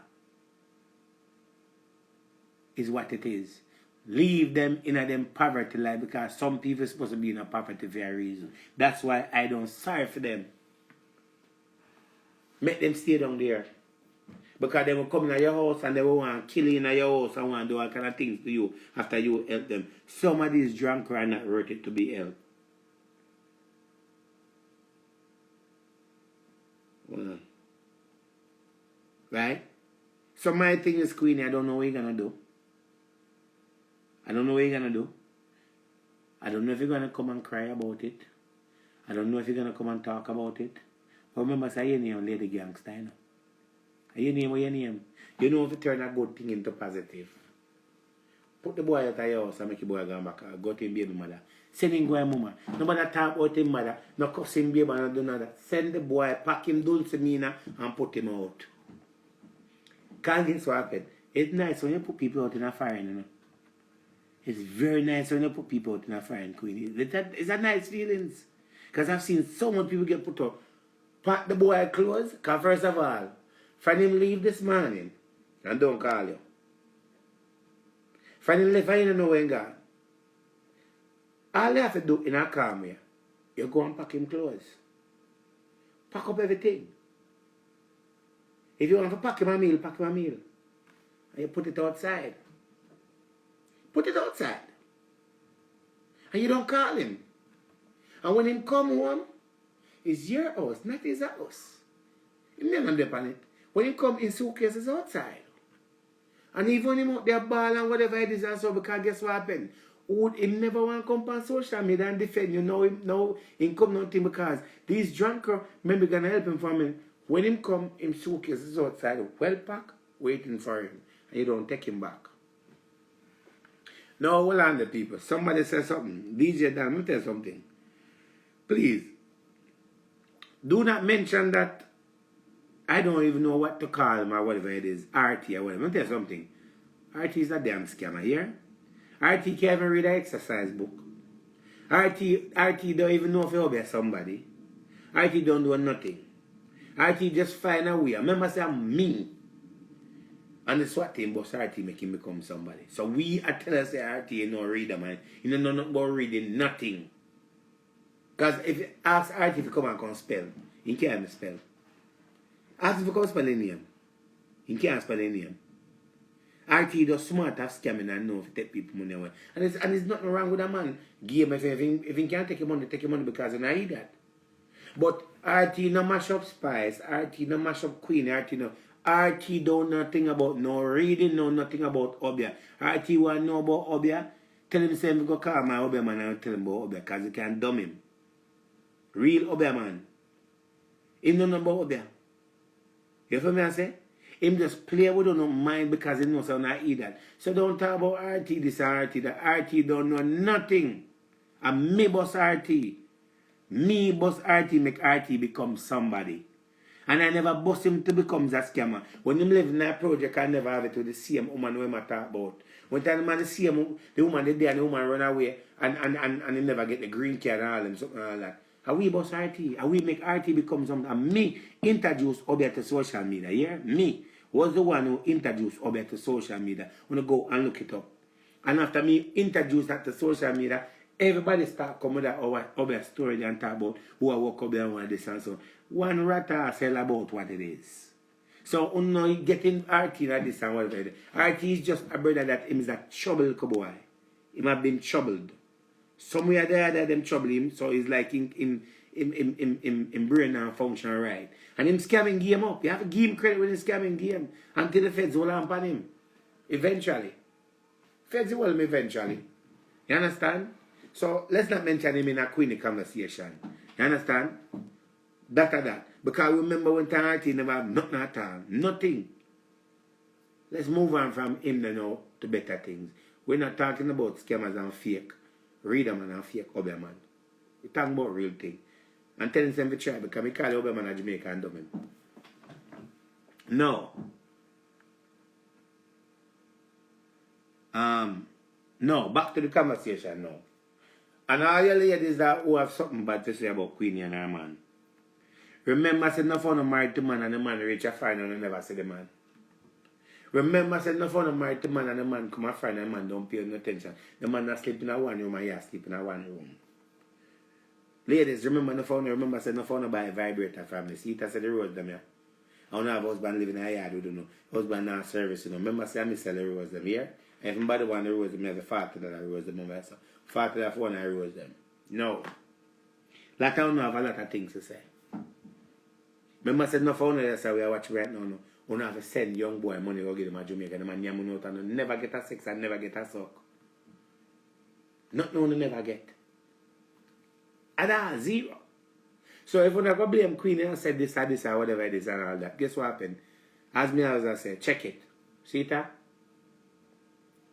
Is what it is. Leave them in a them poverty life because some people are supposed to be in a poverty for a reason. That's why I don't sorry for them. Make them stay down there. Because they will come in your house and they will want to kill you in your house and want to do all kind of things to you after you help them. Some of these drunk are not worth it to be helped. Well, right? So my thing is, Queenie, I don't know what you're going to do. I don't know what you're going to do. I don't know if you're going to come and cry about it. I don't know if you're going to come and talk about it. But remember, say your name, Lady Gangster, you know? Your name or your name. You know if you turn a good thing into positive. Put the boy out of your house and make the boy go back. Go to him baby mother. Send him go to mama. Nobody talk about him mother. No cuss him baby and do nada. Send the boy, pack him down to Mina and put him out. Can't guess what happened. It's nice when you put people out in a fire, you know. It's very nice when you put people out in a fire, Queenie. It's a nice feelings. Because I've seen so many people get put out. Pack the boy clothes. Because first of all, find him leave this morning and don't call you. Find him leave and you don't know when gone. All you have to do in a calm way, you go and pack him clothes. Pack up everything. If you want to pack him a meal, pack him a meal. And you put it outside. Put it outside. And you don't call him. And when him come home, it's your house, not his house. He never depend on it. When he come in suitcases outside. And even when him out there ball and whatever it is and so, because guess what happened? Him never want to come on social media and defend you. Know him come nothing because these drunker maybe gonna help him from him. When him come in suitcases outside, well packed, waiting for him. And you don't take him back. Now, hold on the people. Somebody says something. DJ Dan, let me tell you something. Please, do not mention that I don't even know what to call him or whatever it is. RT or whatever. Let me tell you something. RT is a damn scammer, yeah? RT can't even read an exercise book. RT don't even know if you obey somebody. RT don't do nothing. RT just find a way. Remember, say I'm me. And the SWAT team boss RT make him become somebody. So we are telling us that RT you know reader, man. You know nothing about reading nothing. Because if you ask RT to come and come spell, he can't even spell. Ask him to come spell a name. He can't spell a name. RT does smart of scamming and know if you take people money away. And there's nothing wrong with a man. Game if he can't take your money because you need that. But RT no mash up spies, RT no mash up queen, RT don't know nothing about no reading, know nothing about Obeah. RT want to know about Obeah. Tell him say go call my Obeah man and tell him about Obeah because you can't dumb him. Real Obeah man. He don't know about Obeah. You feel me I say? Him just play with no mind because he knows how not eat that. So don't talk about RT this and RT that. RT don't know nothing. And me boss RT. Me boss RT make RT become somebody. And I never bust him to become a scammer. When him live in that project, I never have it with the same woman we talk about. When time the man the same the woman the day and the woman run away and he never get the green card and all them something and all that. And we bust RT. And we make RT become something. And me introduce Obeah to social media. Yeah? Me was the one who introduced Obeah to social media. When you go and look it up. And after me introduce that to social media, everybody start coming with that Obeah story and talk about who I walk up there and what this and so. One rata sell about what it is. So you getting RT like this and whatever it is. RT is just a brother that him is a troubled boy. He have been troubled. Somewhere there them trouble him, so he's like in brain and function right. And him scamming game up. You have to give him credit when he's scamming game until the feds hold on him. Eventually. Feds will him eventually. You understand? So let's not mention him in a Queenie conversation. You understand? That. Because remember when RT never have nothing at all. Nothing. Let's move on from him now to better things. We're not talking about scammers and fake reader man and fake Obeah man. We're talking about real thing. And telling them to try because we call the Obeah man a Jamaica and dumb him. No. No, back to the conversation now. And all your ladies that who have something bad to say about Queenie and her man. Remember, I said no fun of married to man and the man reach a friend and never see the man. Remember, I said no fun of married to man and the man come a friend and the man don't pay no attention. The man not sleep in a one room and you sleep in a one room. Ladies, remember no fun. Remember, I said no fun of buy a vibrator from the seat. I said the road them here. I don't have husband living in a yard, we don't know. Husband not service, you know. Remember, say, I sell the rose them here. And if somebody want the rose them, I have $40 rose them. So $40 for one, I rose them. No. Lot of don't have a lot of things to say. Remember, I said, no, for one that's how we are watching right now. No. We don't have to send young boy money to give them a Jamaica. The man yamun out and never get a sex and never get a suck. Not no, never get. And that's zero. So if we go blame Queenie and said this or whatever it is and all that, guess what happened? As me as I said, check it. See that?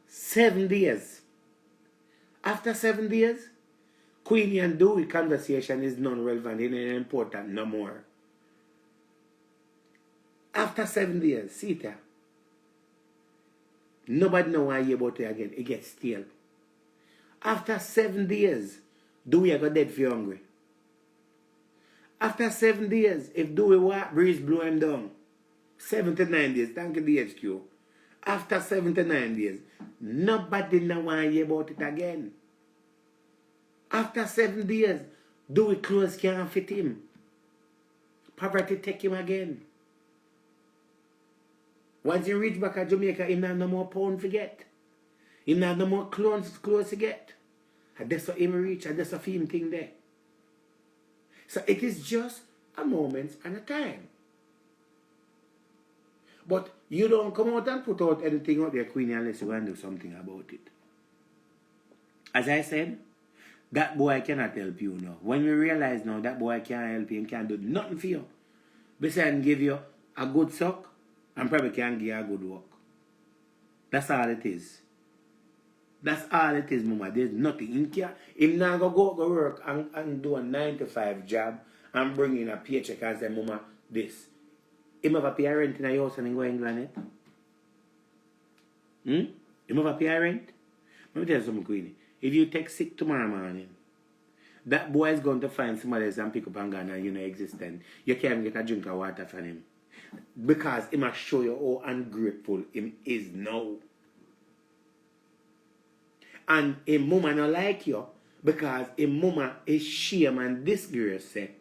7 days. After 7 days, Queenie and Dewey conversation is non-relevant, it ain't important no more. After 7 days, see that? Nobody know why you about it again. It gets stale. After 7 days, Dewey go dead for hungry. After 7 days, if Dewey walk, breeze blow him down. 7 to 9 days, thank you DHQ. After 7 to 9 days, nobody know why you about it again. After 7 days, Dewey clothes can't fit him. Poverty take him again. Once he reach back at Jamaica, he not no more pound to get. He not no more clothes to get. And that's what him reach, and that's a film thing there. So it is just a moment and a time. But you don't come out and put out anything out there, Queenie, unless you want to do something about it. As I said, that boy cannot help you now. When you realize now that boy can't help you and can't do nothing for you, besides give you a good suck, and probably can't give you a good work. That's all it is. That's all it is, mama. There's nothing. Him not go work and do a 9 to 5 job and bring in a paycheck and say, mama, this. Him have a pay rent in a house and go to England, Him have a pay rent? Let me tell you something, Queenie. If you take sick tomorrow morning, that boy is going to find somebody else and pick up and go and you know existent. You can't get a drink of water from him. Because he must show you how ungrateful him is now. And his mama not like you because his mama is shame and disgrace say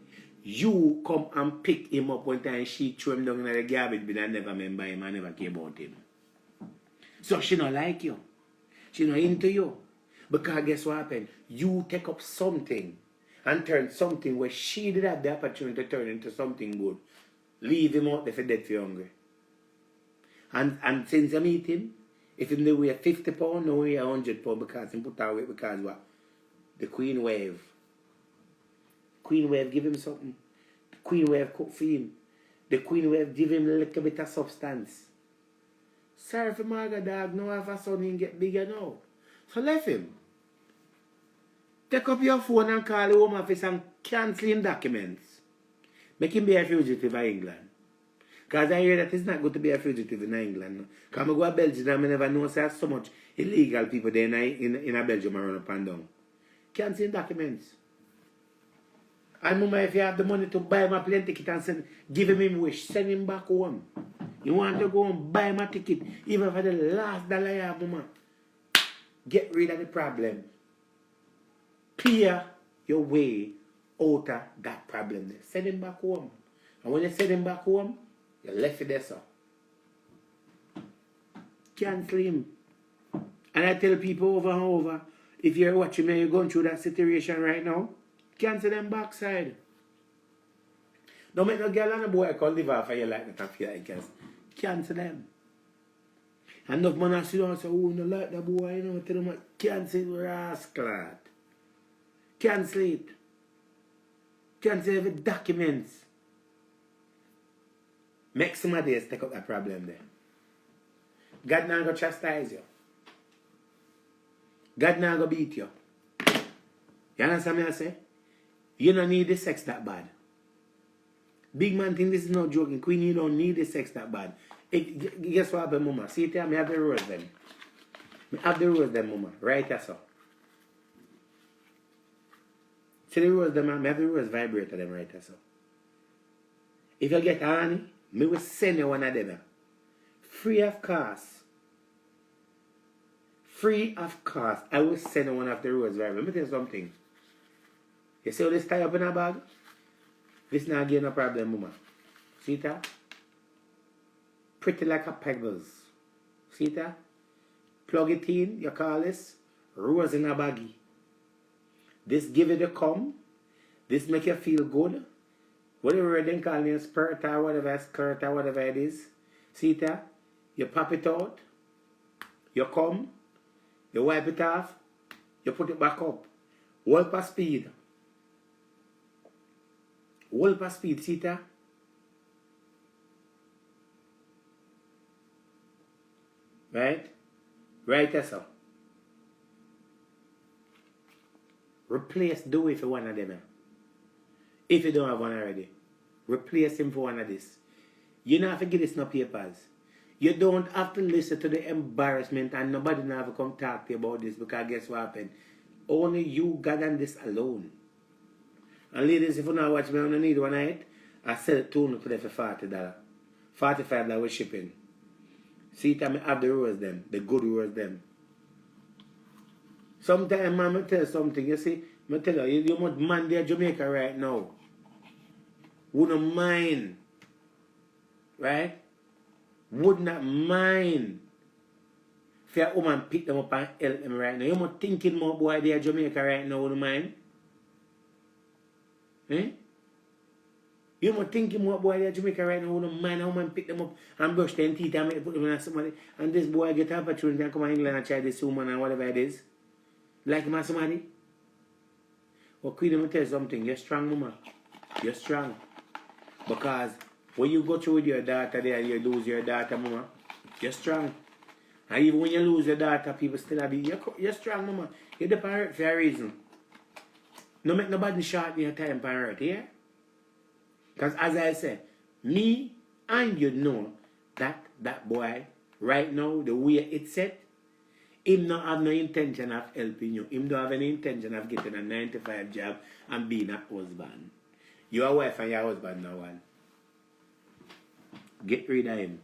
you come and pick him up one time she threw him down in the garbage bin and never remember him and never care about him. So she not like you. She not into you. Because guess what happened? You take up something and turn something where she did have the opportunity to turn into something good. Leave him out there for dead for hungry. And since you meet him, if he weigh 50 pounds, no weigh 100 pounds because he put out weight because what? The Queen Wave. Queen Wave give him something. The Queen Wave cook for him. The Queen Wave give him a little bit of substance. Sorry for Marga dog, now have a son and get bigger now. So left him. Take up your phone and call the Home Office and cancel him documents. Make him be a fugitive in England. Because I hear that it's not good to be a fugitive in England. Because I go to Belgium and I never know there's so much illegal people there in Belgium around up and down. Cancel documents. And mama, if you have the money to buy him a plane ticket and send, give him his wish, send him back home. You want to go and buy him a ticket, even for the last dollar you have, mama. Get rid of the problem. Clear your way out of that problem. Send him back home. And when you send him back home, you left it there, sir. Cancel him. And I tell people over and over, if you're watching me and you're going through that situation right now, cancel them backside. Don't make no girl and a boy come live off of you like that after you cancel them. And enough man sit down and say, oh, no like that boy, you know, tell them, cancel it, rascal. Cancel it. Cancel every documents. Make somebody else take up that problem there. God not going to chastise you. God not going to beat you. You understand me I say? You don't need the sex that bad. Big man think this is no joking. Queen, you don't need the sex that bad. Guess what happened, mama? See it here? I have the rose them. I have the rose them, mama. Right here, so. See the rose them, I have the rose vibrator them right here, so. If you get honey, me will send you one of them. Free of cost. Free of cost. I will send you one of the rose vibrator. Let me tell you something. You see how this tie up in a bag? This not give no problem, mama. See that? Pretty like a peddles. See that? Plug it in, you call this rose in a baggie. This give it a come. This make you feel good. Whatever they call it, skirt or whatever it is. See that? You pop it out. You come. You wipe it off. You put it back up. Hold per speed. Hold per speed, see that? Right? Right, that's all. Replace Dewey for one of them. If you don't have one already. Replace him for one of this. You don't have to give this no papers. You don't have to listen to the embarrassment and nobody never have to come talk to you about this because guess what happened? Only you got on this alone. And ladies, if you not watch me on the need one night, I sell it to you today for $40. $45 with shipping. See it, I have the rose them, the good rose them. Sometimes, man, I tell you something, you see, I tell you, you must man there Jamaica right now. Wouldn't mind. Right? Would not mind. If a woman pick them up and help them right now. You must thinking more boy there Jamaica right now, wouldn't mind. Eh? You must thinking more boy there Jamaica right now, wouldn't mind. A woman pick them up and brush their teeth and make put them in somebody. And this boy get an opportunity and come to England and try this woman and whatever it is. Like him as somebody. Well, Queen, let me tell you something. You're strong, mama. You're strong. Because when you go through with your daughter there and you lose your daughter, mama, you're strong. And even when you lose your daughter, people still have you. You're strong, mama. You're the parent for a reason. No make nobody short in your time parent, yeah? Because as I said, me and you know that boy, right now, the way it's set, him not have no intention of helping you. Him don't have any intention of getting a 9-to-5 job and being a husband. Your wife and your husband now one. Get rid of him.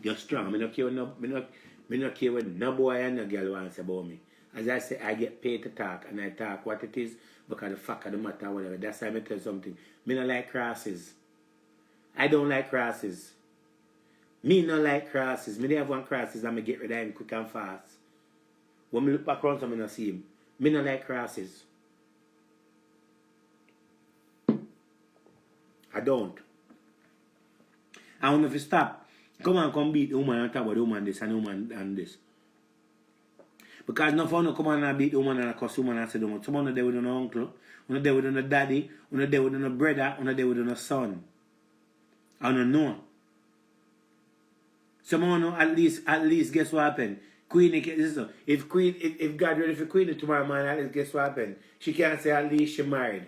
You're strong. Me not care what no boy and no girl wants about me. As I say, I get paid to talk and I talk what it is because the fact of the matter whatever. That's why I tell you something. Me not like crosses. I don't like crosses. Me not like crosses. Me they have one crosses and me get rid of him quick and fast. When me look back around so me not see him. Me not like crosses. I don't. I want if you stop. Come beat the woman and talk about the woman this and the woman and this. Because no fun to come on and beat the woman and cuss woman and say the woman. Someone there with an uncle, one there with a daddy, one there with a brother, one there with a son. I don't know. Someone at least guess what happened? Queenie, if God ready for Queenie tomorrow morning, at least guess what happened? She can't say at least she married.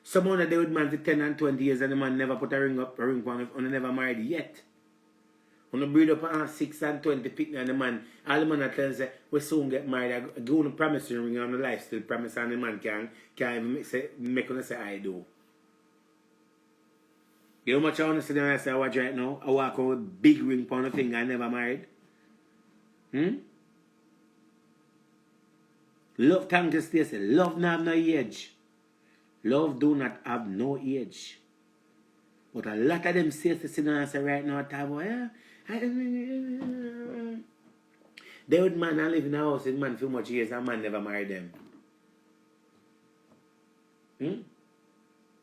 Someone that they with man for 10 and 20 years and the man never put a ring on and never married yet. When you breed up on 6 and 20 picnic and the man, all the man that tells say, we soon get married, I go on a promise ring on the life still promise and the man can't even make us say I do. You know how much I want to see them when I say I watch right now? I walk on with big ring on the finger and never married. Love thank you Stacey. Love not have no age. Love do not have no age. But a lot of them say to sit down and say right now, they would man and live in a house with man for much years and man never marry them.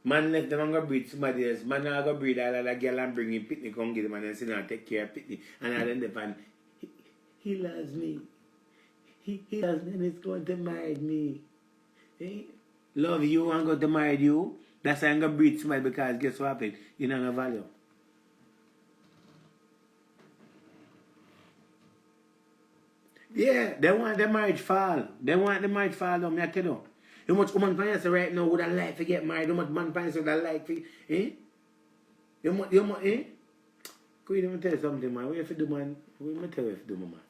Man left them and go breed somebody else. Man now go breed all that girl and bring him picnic and get him and then sit down and take care of picnic. And I then define, he loves me. He loves me and he's going to marry me. Love you and go to marry you. That's why I'm going to breed somebody because guess what happened? You don't have value. Yeah, they want the marriage fall. They want the marriage fall down, I tell you. How much woman finance right now would I like to get married? How much man finance would I like to, You must, Queen, let me tell you something, man. What you have to do, man? Let me tell you what you have to do, man.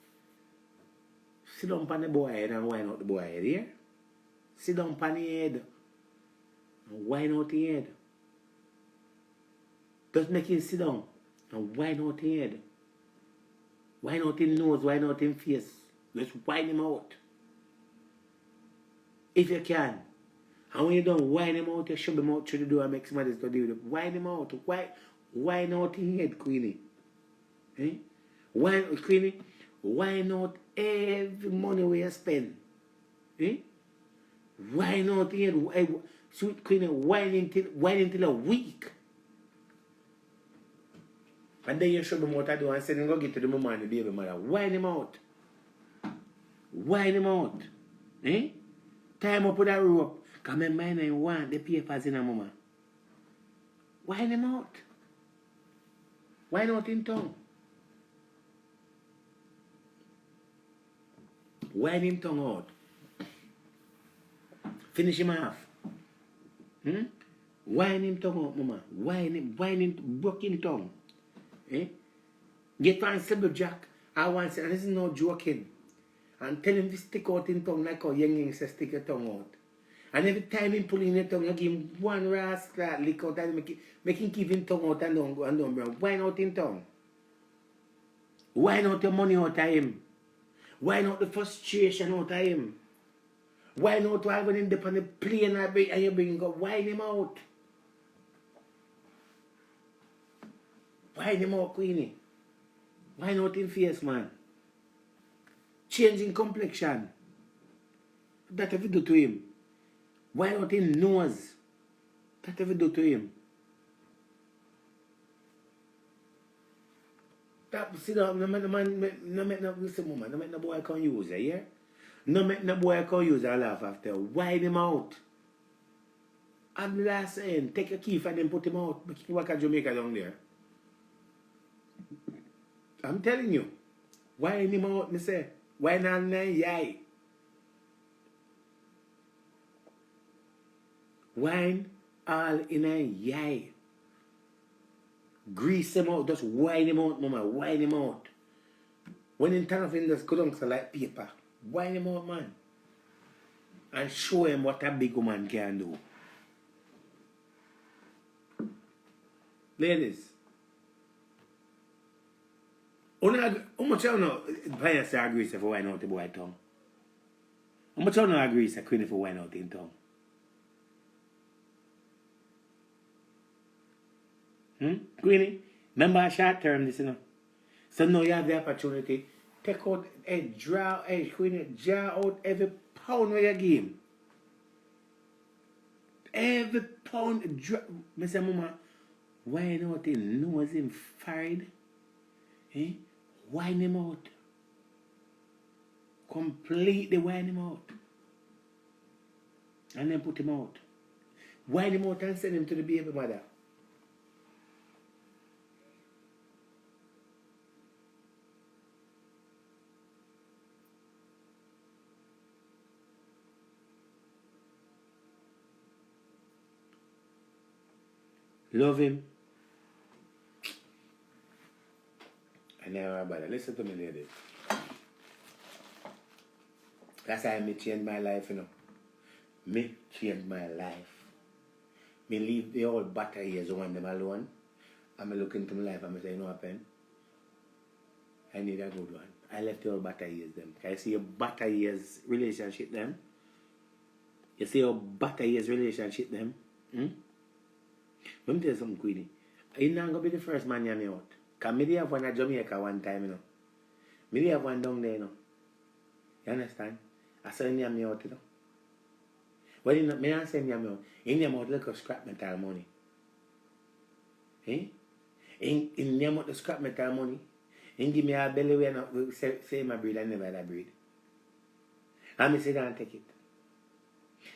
Sit down on the boy head and wind out the boy head, yeah? Sit down on the head and wind out the head. Just make him sit down and wind out the head. Wind out his nose, wind out his face. Let's wind him out. If you can. And when you don't wind him out, you shove him out through the door and make somebody to deal with it. Wind him out. Why not in head, Queenie? Eh? Why, Queenie? Why not every money we spend? Eh? Why not in head? Sweet Queenie, why until a week? And then you show them what I do and say, go get to the mama and the baby mother. Wine him out. Wine him out. Eh? Tie him up with a rope. Because my mind ain't want the papers in a mama. Wine him out. Why not in tongue? Wine him tongue out. Finish him off. Hmm? Wine him tongue out, mama. Wine him, broke him tongue. Eh? Get one silver jack. I want to say, and this is no joking. And tell him to stick out in tongue like how young says stick your tongue out. And every time he pull in your tongue, you give him one rascal lick out and make him keep his tongue out and don't bro. Why not in tongue? Why not the money out of him? Why not the frustration out of him? Why not while when him on the plane and you bring him go wine him out? Wine him out, Queenie. Why not in face, man? Changing complexion. That have you do to him? Why not in nose? That have you do to him? That, see, no make no boy can use it, yeah? No make no boy can use it, laugh after. Wide him out. I'm the last saying, take a key and then put him out. Make him work at Jamaica down there. I'm telling you. Wine him out, me say. Why not yay? Wine all in a yay. Grease him out, just wine him out, mama. Wine him out. When in turn of him just go down to like paper. Wine him out, man. And show him what a big woman can do. Ladies. How much you know Brian agrees for wine out the boy tongue? How much you know agrees that Queenie for wine out in tongue? Queenie, remember short term this, you know. So now you have the opportunity. Take out Queenie, draw out every pound where you give him. Every pound, I say, mama, why not him nose him fired? Eh? Wine him out. Completely wine him out. And then put him out. Wine him out and send him to the baby mother. Love him. I never bother. Listen to me, ladies. That's how I change my life, you know. Me change my life. Me leave the old butter years on them alone. And me look into my life and me say, you know what, Pen? I need a good one. I left the old butter years them. Can you see your butter years relationship them? You see your butter years relationship them? Let me tell you something, Queenie. You're not going to be the first man you me out. Because me did have one at Jamaica one time, you know. Me did have one down there, you know. You understand? I saw him me out, you know. Well, you know, me not say him out. In him out like a scrap metal money. Eh? In him out the scrap metal money. In give me a belly way and say my breed, I never had a breed. And me say, don't take it.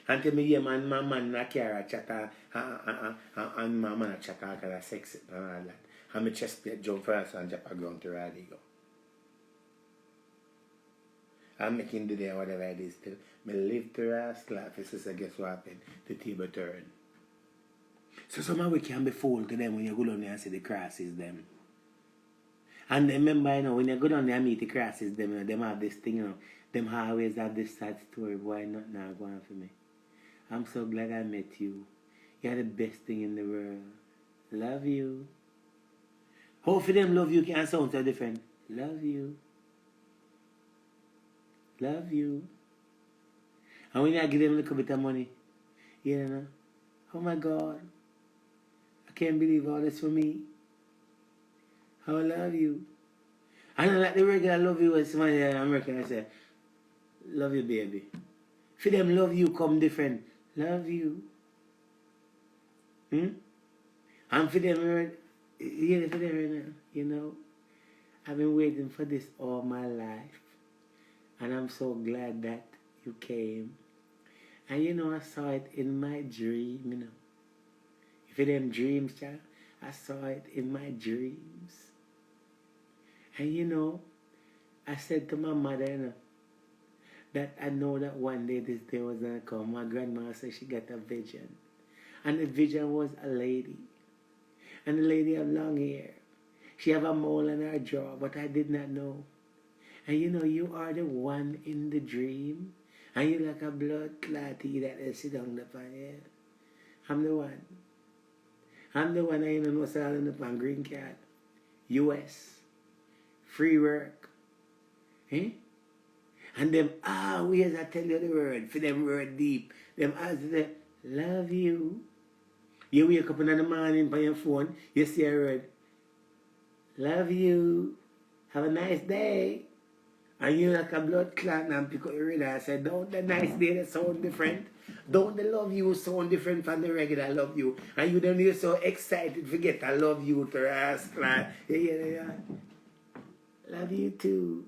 Until me hear my man na carry chatter and my man chatter because of sex and all that. And my chest plate jump first and drop a ground to rally go. I'm making the day whatever it is till me live to last laugh. So guess what happened? The table turn. So somehow we can be fooled to them when you go down there and see the crosses them. And remember, you know, when you go down there and meet the crosses them, you know, them have this thing, you know, them always have this sad story, boy, not now going for me. I'm so glad I met you. You're the best thing in the world. Love you. How for them love you can sound so different. Love you. Love you. And when you give them a little bit of money, you know, oh my God, I can't believe all this for me. I will love you. I don't like the regular love you when somebody in America I say, love you, baby. For them, love you come different. Love you. And for them, yeah, for them, you know, I've been waiting for this all my life. And I'm so glad that you came. And you know, I saw it in my dream, you know. If it them dreams, child, I saw it in my dreams. And you know, I said to my mother, you know, that I know that one day this day was going to come. My grandma said she got a vision. And the vision was a lady. And the lady had long hair. She have a mole in her jaw, but I did not know. And you know, you are the one in the dream. And you like a blood clotty that they sit down upon here. I'm the one. I'm the one I know selling upon green card. US. Free work. Eh? And them always I tell you the word, for them word deep. Them always say, love you. You wake up in the morning on your phone, you see a word, love you. Have a nice day. And you like a blood clot and pick up your radar and say, don't the nice day that sound different? Don't the love you sound different from the regular love you? And you don't get so excited forget I love you to ask like, yeah. Love you too.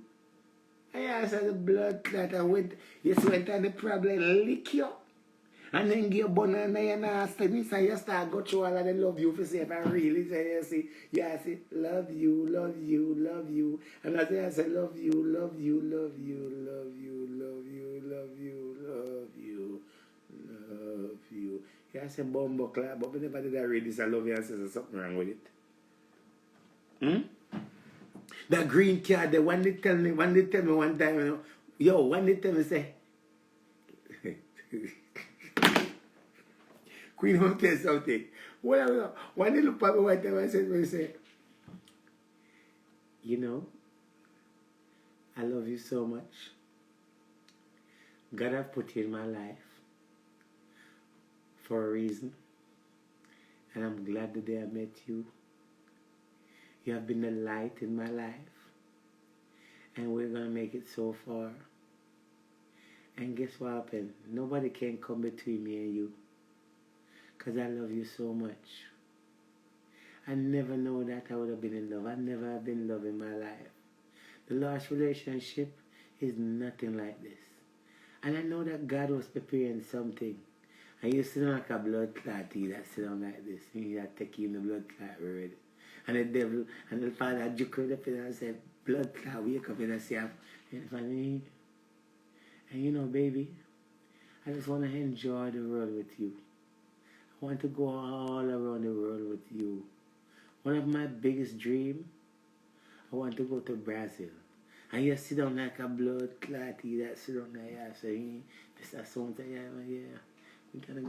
I said the blood clot and went, you went on the problem, lick you up. And then give a bun and you nasty me, so you start go through all of the love you for say if I really say you see, yeah, I say, love you, love you, love you. And I say, love you, love you, love you, love you, love you, love you, love you, love you. Yeah, I say bumbo clap, but whenever did I read this, I love you and say there's something wrong with it. That green card, the one they tell me one time, you know, yo, one they tell me say, Queen won't tell something. Well, one day look at me one time I say, you know, I love you so much. God have put you in my life for a reason. And I'm glad the day I met you. You have been the light in my life. And we're going to make it so far. And guess what happened? Nobody can come between me and you. Because I love you so much. I never know that I would have been in love. I never have been in love in my life. The last relationship is nothing like this. And I know that God was preparing something. And you sit like a blood clot that sit down like this. And you are taking the blood clot already. And the devil and the father juke up and say, blood clot, wake up and I say, and you know, baby, I just want to enjoy the world with you. I want to go all around the world with you. One of my biggest dreams, I want to go to Brazil. And you sit down like a blood clotty that sit down there, say, this is something, yeah, we gotta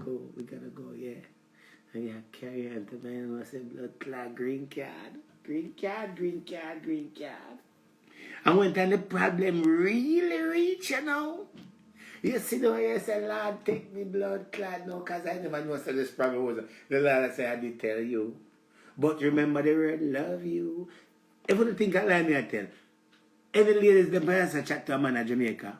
go, yeah. And you carry on to me and I say, blood clot, green card. And when the problem really reach, you know, you sit down here and say, Lord, take me blood clot now, because I never know so this problem was. The Lord I say, I did tell you. But remember the word, love you. If you think I lie, me I tell. Any ladies, the answer chat to a man in Jamaica.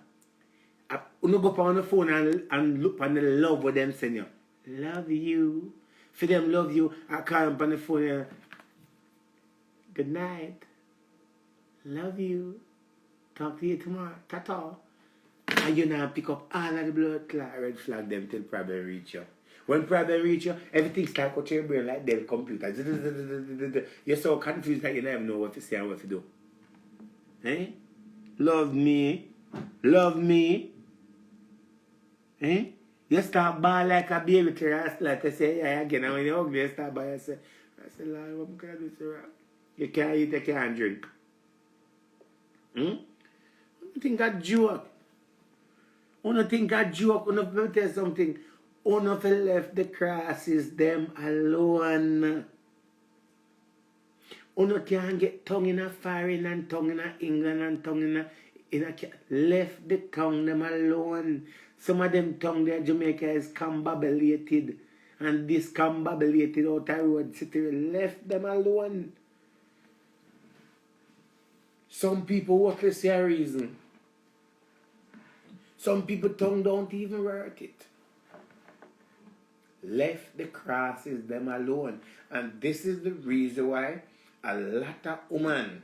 You go on the phone and look on the love what them send you. Love you. For them love you, I call them on the phone and good night. Love you. Talk to you tomorrow. Ta-ta. And you now pick up all of the blood clot red flag them till problem reach you. When problem reach you, everything starts going to your brain like their computer. You're so confused that you never know what to say and what to do. Eh? Love me. Eh? You start ball like a baby to ask like I say, yeah, again, and when you're ugly, you start by yourself. I say, Lord, what can I do to her? You can't eat, you can't drink. You think I joke? You think I joke? You know, tell you something. You know, if you left the crosses, them alone. You can't get tongue in a foreign and tongue in a England and tongue in a left the tongue them alone. Some of them tongue there Jamaica is combobulated and discombobulated out of road city. Left them alone. Some people worthless for a reason. Some people tongue don't even worth it. Left the crosses them alone. And this is the reason why a lot of women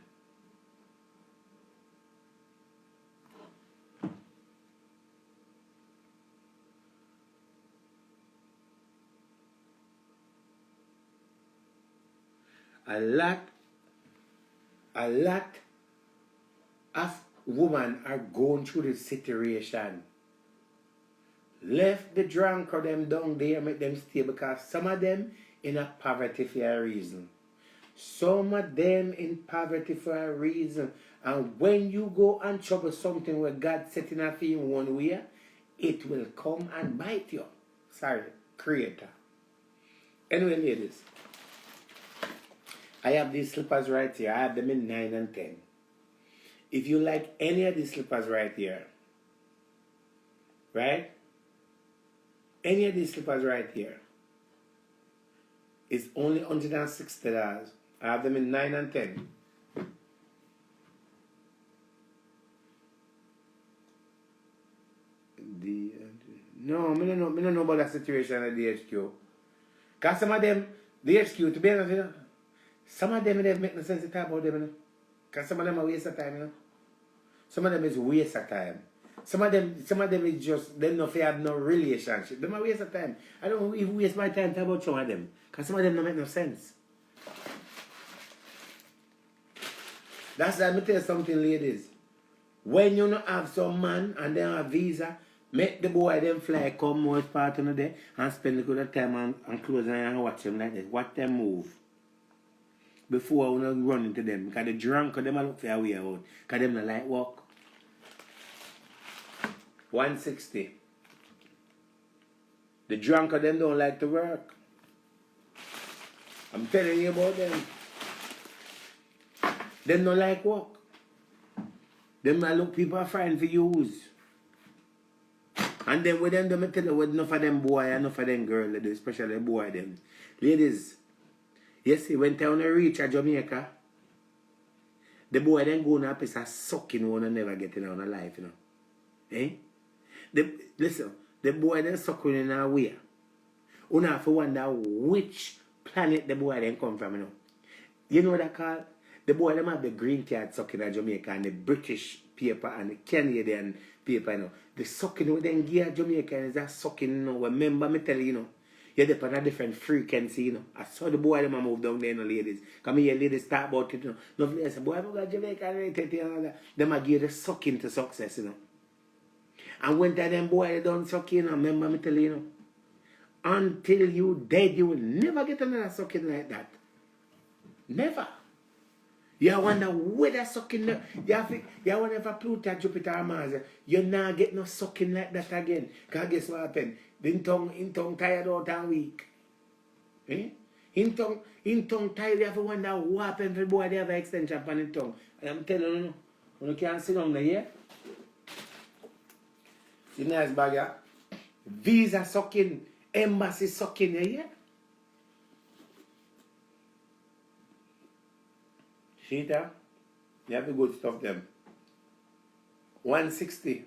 a lot of women are going through this situation. Left the drunk or them down there, make them stay because some of them in a poverty for a reason. Some of them in poverty for a reason. And when you go and trouble something where God setting up for you one way, it will come and bite you. Sorry, creator. Anyway, ladies, I have these slippers right here. I have them in 9 and 10. If you like any of these slippers right here, right? Any of these slippers right here is only $160. I have them in 9 and 10. No, I don't know about that situation at the HQ. Because some of them, the HQ, to be honest, you know, some of them make no sense to talk about them, you know. Because some of them are waste of time, you know. Some of them is waste of time. Some of them is just, they don't have no relationship. They are waste of time. I don't even waste my time to talk about some of them. Because some of them don't make no sense. That's why I tell you something, ladies. When you don't have some man and they have a visa, make the boy them fly come most part of the day and spend a good time and close an eye and watch them like this. Watch them move. Before I want to run into them. Because the drunk them I look for a way out. Because them not like walk. 160. The drunk of them don't like to work. I'm telling you about them. Them don't like work. Them I look people are trying to use. And then with them tell you with enough of them boy and enough of them girl, especially the boy them. Ladies, you see when they want to reach a Jamaica, the boy then go in a place of sucking one and never getting out of life, you know. Eh? Listen, the boy then sucking in a way. You have to wonder which planet the boy then come from, you know. You know what I call? The boy them have the green card sucking in Jamaica and the British paper and the Canadian paper, you know. The sucking with them gear Jamaica is that sucking, you know. Remember me tell you know. You're depend on a different frequency, you know. I saw the boy them move down there, you know, ladies. Come here, ladies talk about it, you know. No, say, boy, I'm going to Jamaica and all that. Them are give the sucking to success, you know. And when that them boy they done sucking, you know, remember me tell you know. Until you dead, you will never get another sucking like that. Never. You wonder where that sucking, you wonder if a Pluto, Jupiter, or Mars, you not get no sucking like that again. Because guess what happened? In tongue tired out and weak. Eh? In tongue tired, you have to wonder what happened to the boy, they have an extension on his tongue. And I'm telling you, you can't sit down there, yeah? See, nice bag, yeah? Visa sucking, embassy sucking, yeah? See that? You have the good stuff them. 160.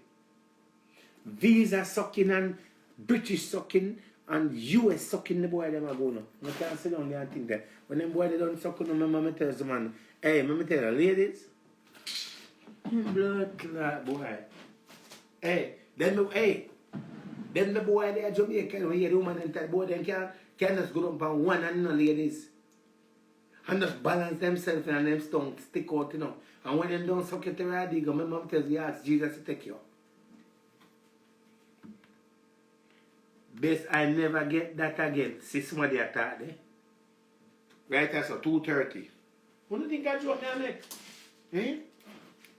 Visa sucking and British sucking and US sucking the boy them are going on. You can't sit down there and think that. When them boy they don't suck on them, I tell you man, hey, let me tell you, ladies, blood clot boy. Hey, them the boy they are Jamaican when you do man and tell boy them can just go up on one and no ladies. And just balance themselves and them stonks stick out, you know. And when them don't suck it to right, go, my mom tells you, ask Jesus to take you. Best I never get that again. See somebody attack there. Right there, so 2:30. What do you think I joke now next? Eh?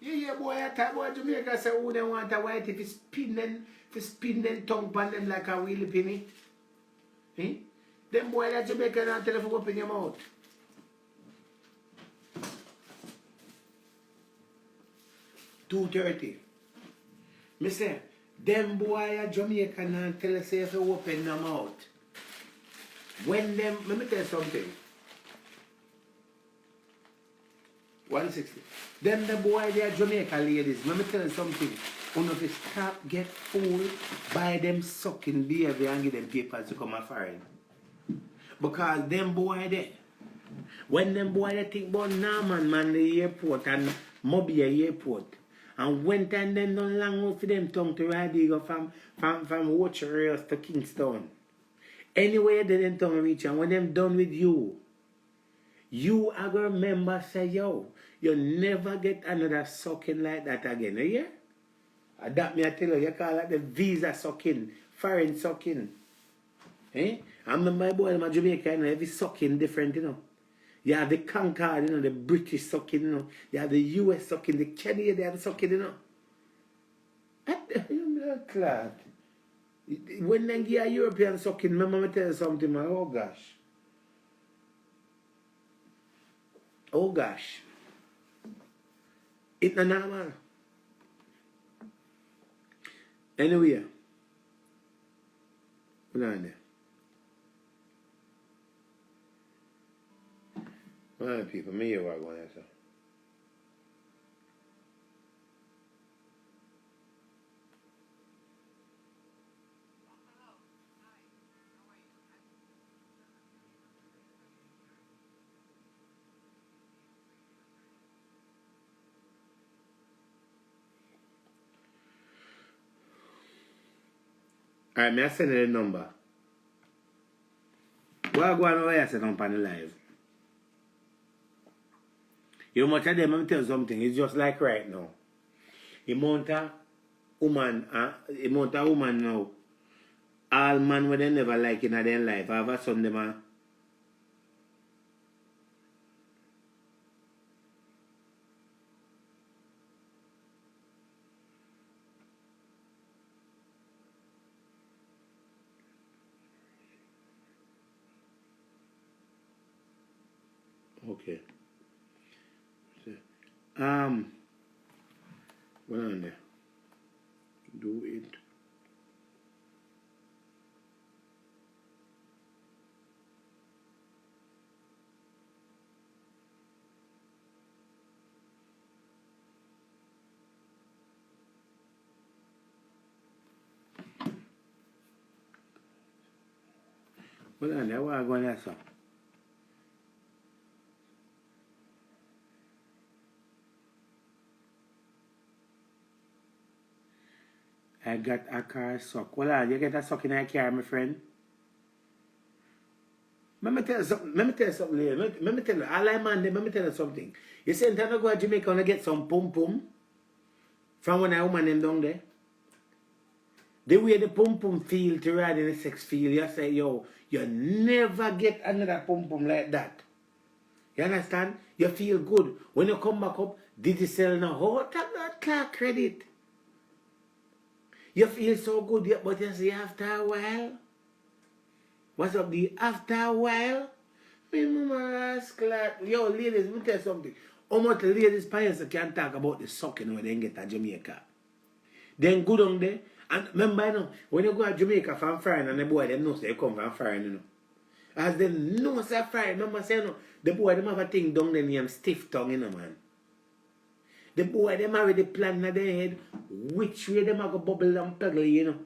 Yeah, boy, attack boy Jamaica say who they want a white if it's spin them tongue pan them like a wheelie penny. Eh? Them boy that Jamaica don't tell you to open your mouth. $2.30. Me say, them boy at Jamaica and tell us if you open them out. When them, let me tell you something. 160. Them the boy, they are Jamaica ladies. Let me tell you something. One of the stop get fooled by them sucking behavior and give them papers to come a foreign. Because them boy there, when them boy they think about Norman man the airport and Obeah airport, and went and then don't long out for them tongue to ride go from Watcher to Kingston. Anyway they didn't tongue reach, and when them done with you are gonna remember say yo, you never get another sucking like that again, you hear? That me I tell you call it the visa sucking, foreign sucking. Eh? I remember my boy, my Jamaica, you know, every sucking different, you know. You have the Concord, you know, the British sucking, you know. You have the US sucking, the Canadian sucking, you know. Clad. When they give a European sucking, remember me tell you something, man. Oh gosh. Oh gosh. It's not normal. Anyway. Hold on there. Well, people, me here what going on, sir. Alright, me I send you the number. What go on over here, set on the live? You much of them, let me tell you something, it's just like right now. The amount of woman now, all man when they never like in their life, I have a son them okay. What on there? Do it. What on there? What I going to say? I got a car suck. Well, you get a suck in a car, my friend. Let me tell you something, lady. Let me tell you, all I man, let me tell you something. You say, I'm going to go to Jamaica and get some pum pum from when a woman them down there. The way the pum pum feel to ride in the sex field, you say, yo, you never get another pum pum like that. You understand? You feel good. When you come back up, did you sell now? Oh, tap that car credit. You feel so good, but you see after a while. What's up, the after a while? Me mama ask like, yo, ladies, let me tell you something. How much ladies parents can talk about the sucking when they get to Jamaica? Then go down there. And remember, you know, when you go to Jamaica from foreign and the boy, they know say you come from foreign, you know. As they know say foreign, remember say, you know, the boy, them have a thing down there named stiff tongue, you know, man. The boy, them already plan in their head which way them are going to bubble and peggle, you know.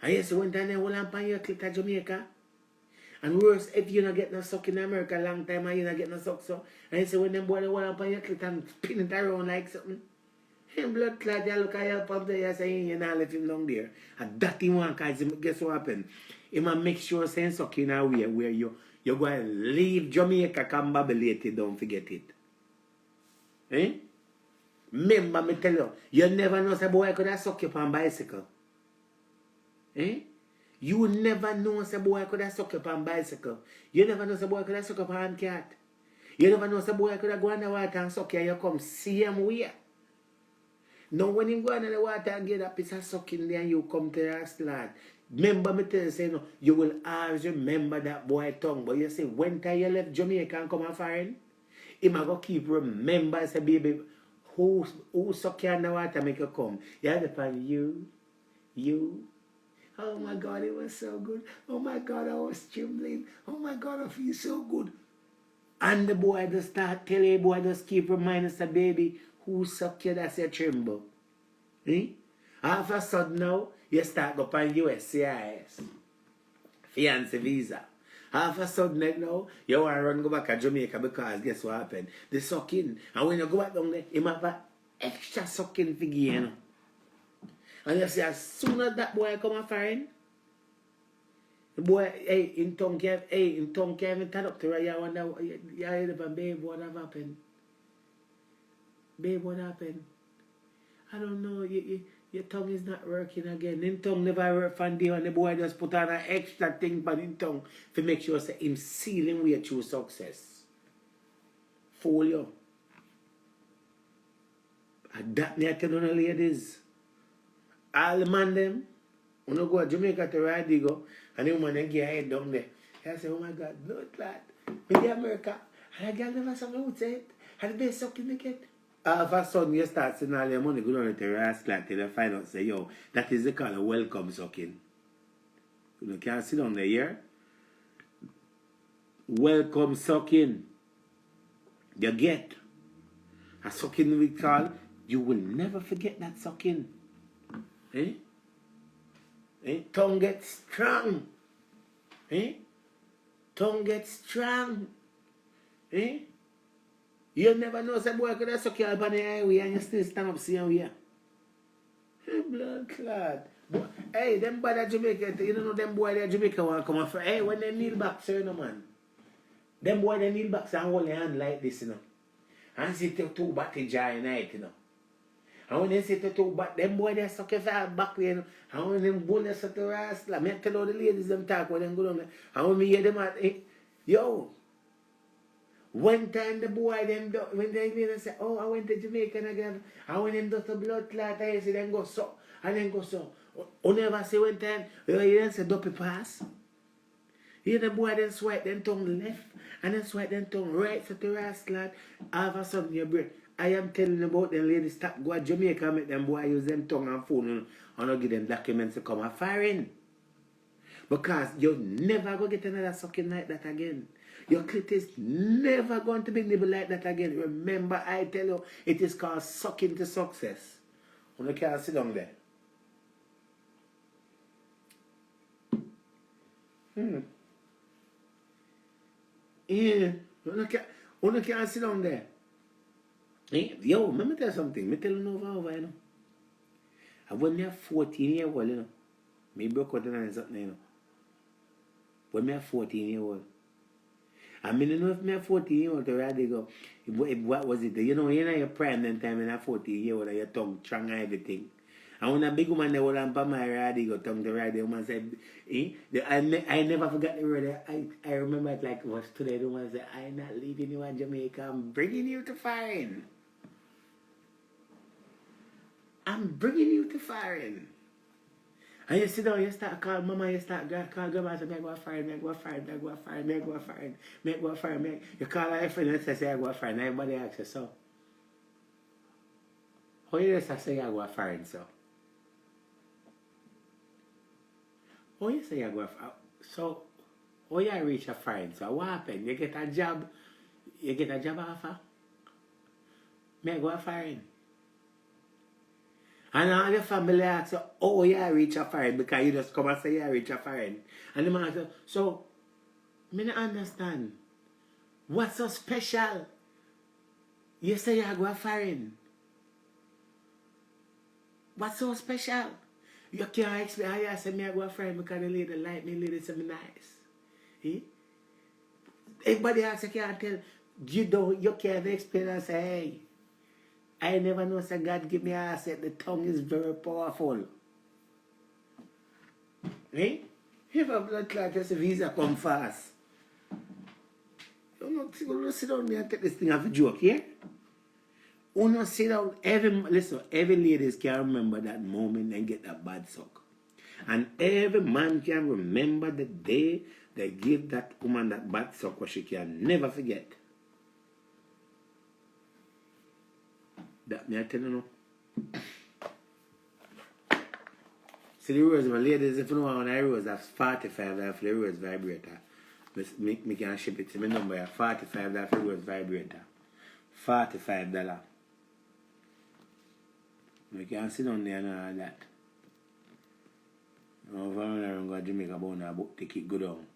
And yes, one time they hold on upon your clit at Jamaica. And worse, if you not get no suck in America long time and you not get no suck, so. And you say when them boy they hold on upon your clit and spin it around like something. Him blood clot, they look at your pump there, you say, you not left him down there. And that he want, because guess what happened? He might make sure saying suck in a way where you're going to leave Jamaica, come back later, don't forget it. Eh? Remember me tell you, you never know some boy could have suck you on bicycle. Eh? You never know some boy could have suck you on bicycle. You never know some boy could have suck you on cat. You never know some boy could have gone in the water and suck you and you come same way. Now when you go in the water and get a piece of sucking there and you come to your slot. Remember me tell you, say, no, you will always remember that boy tongue. But you say, when time you left Jamaica and come and foreign, he might go keep remember, say, baby, who suck you in the water make you come? You have to find you. Oh my God, it was so good. Oh my God, I was trembling. Oh my God, I feel so good. And the boy just start telling you, boy just keep reminding us, baby, who suck you, that's your tremble. Eh? All of a sudden now, you start up on USCIS. Fiancé visa. All of a sudden now, you want to run go back to Jamaica because guess what happened? The sucking. And when you go back down there, you have an extra sucking figure, you know. And you see, as soon as that boy come and find, the boy, in tongue can't even turn up to right. You wonder, you heard of babe, what have happened? Babe, what happened? I don't know, your tongue is not working again. In tongue never work from day, and the boy just put on an extra thing for in tongue to make sure that him sealing way through success. Fool you. And that me I tell you, ladies. All the man them, when you go to Jamaica to ride, they go, and the woman then get her head down there. I say, oh my God, blood clot. In the America, and I girl never suck out it. And the best sucking the kid. All of a sudden, you start seeing all your money go down to the rascal till you find out, say, yo, that is the kind of welcome sucking. You can't sit down there, here. Welcome sucking. You get. A sucking we call, you will never forget that sucking. Eh? Eh? Tongue gets strong. Eh? Tongue gets strong. Eh? You never know some boy could have suck you up on the highway and you still stand up seeing here. Hey, blood clot. Hey, them boy that Jamaica, you don't know them boy that Jamaica want to come off. Hey, when they kneel back, sir, no man. Them boy they kneel back and hold their hand like this, you know. And sit to two back in jar night, you know. And when they sit to two back, them boy they suck your back there, you know. And when them bullets at the rascal, I tell all the ladies them talk when them go down there. And when me hear them at, yo. One time the boy them do, when they say, oh, I went to Jamaica again. And when them do the blood clot, I see them go so. And then go so. You never see one time, you didn't say dopey pass. You the boy then swipe them tongue left. And then swipe them tongue right for the rascal. All of a sudden your brain. I am telling about them ladies stop go to Jamaica and make them boy use them tongue and phone and not give them documents to come and firing. Because you're never going to get another sucking like that again. Your clit is never going to be nibble like that again. Remember, I tell you, it is called sucking to success. You can't sit down there. Yeah, you can't sit down there. Yo, let me tell you something. Me tell you over, you know. And when you're 14 years old, you know, me broke out and something, you know. When I'm 14 years old. I mean, you know, if I'm 14 years old, already go, what was it? You know, you're in your prime then time when I'm 14 years old, your tongue strong and everything. And when a big woman they hold on for my radi go tongue to ride, the woman said, I never forgot the word. I remember it like it was today. The woman said, I'm not leaving you in Jamaica, I'm bringing you to foreign. I'm bringing you to foreign. And you sit down, you start call mama, you start call grandma, and say, me go foreign, me go foreign, me go foreign, me go foreign, me go foreign. You call her friend and say, I go foreign. Everybody asks you, so. How you just say I go foreign, so? How you say I go foreign? So, how you reach a foreign, so? What happened? You get a job offer? Me go foreign. And all your family asks you, oh, you reach a foreign because you just come and say you reach a foreign. And the man asks, so, I don't understand. What's so special? You say you go foreign. What's so special? You can't explain how you say me go foreign because the lady like me, lady say me nice. Eh? Everybody asks you can't tell. You can't explain and say, hey, I never know say God give me a asset. The tongue is very powerful. Eh? If a blood clot just a visa come fast. You don't sit down there and take this thing as a joke, yeah? You don't sit down, every ladies can remember that moment and get that bad suck. And every man can remember the day they give that woman that bad suck what she can never forget. That me I tell you no. See the rose, my ladies, if you know when I rose, that's 45 for the rose vibrator. Me can ship it to my number. $45 for Rose vibrator. $45. We can sit down there and all that. Over and go to Jamaica bound and book ticket go down.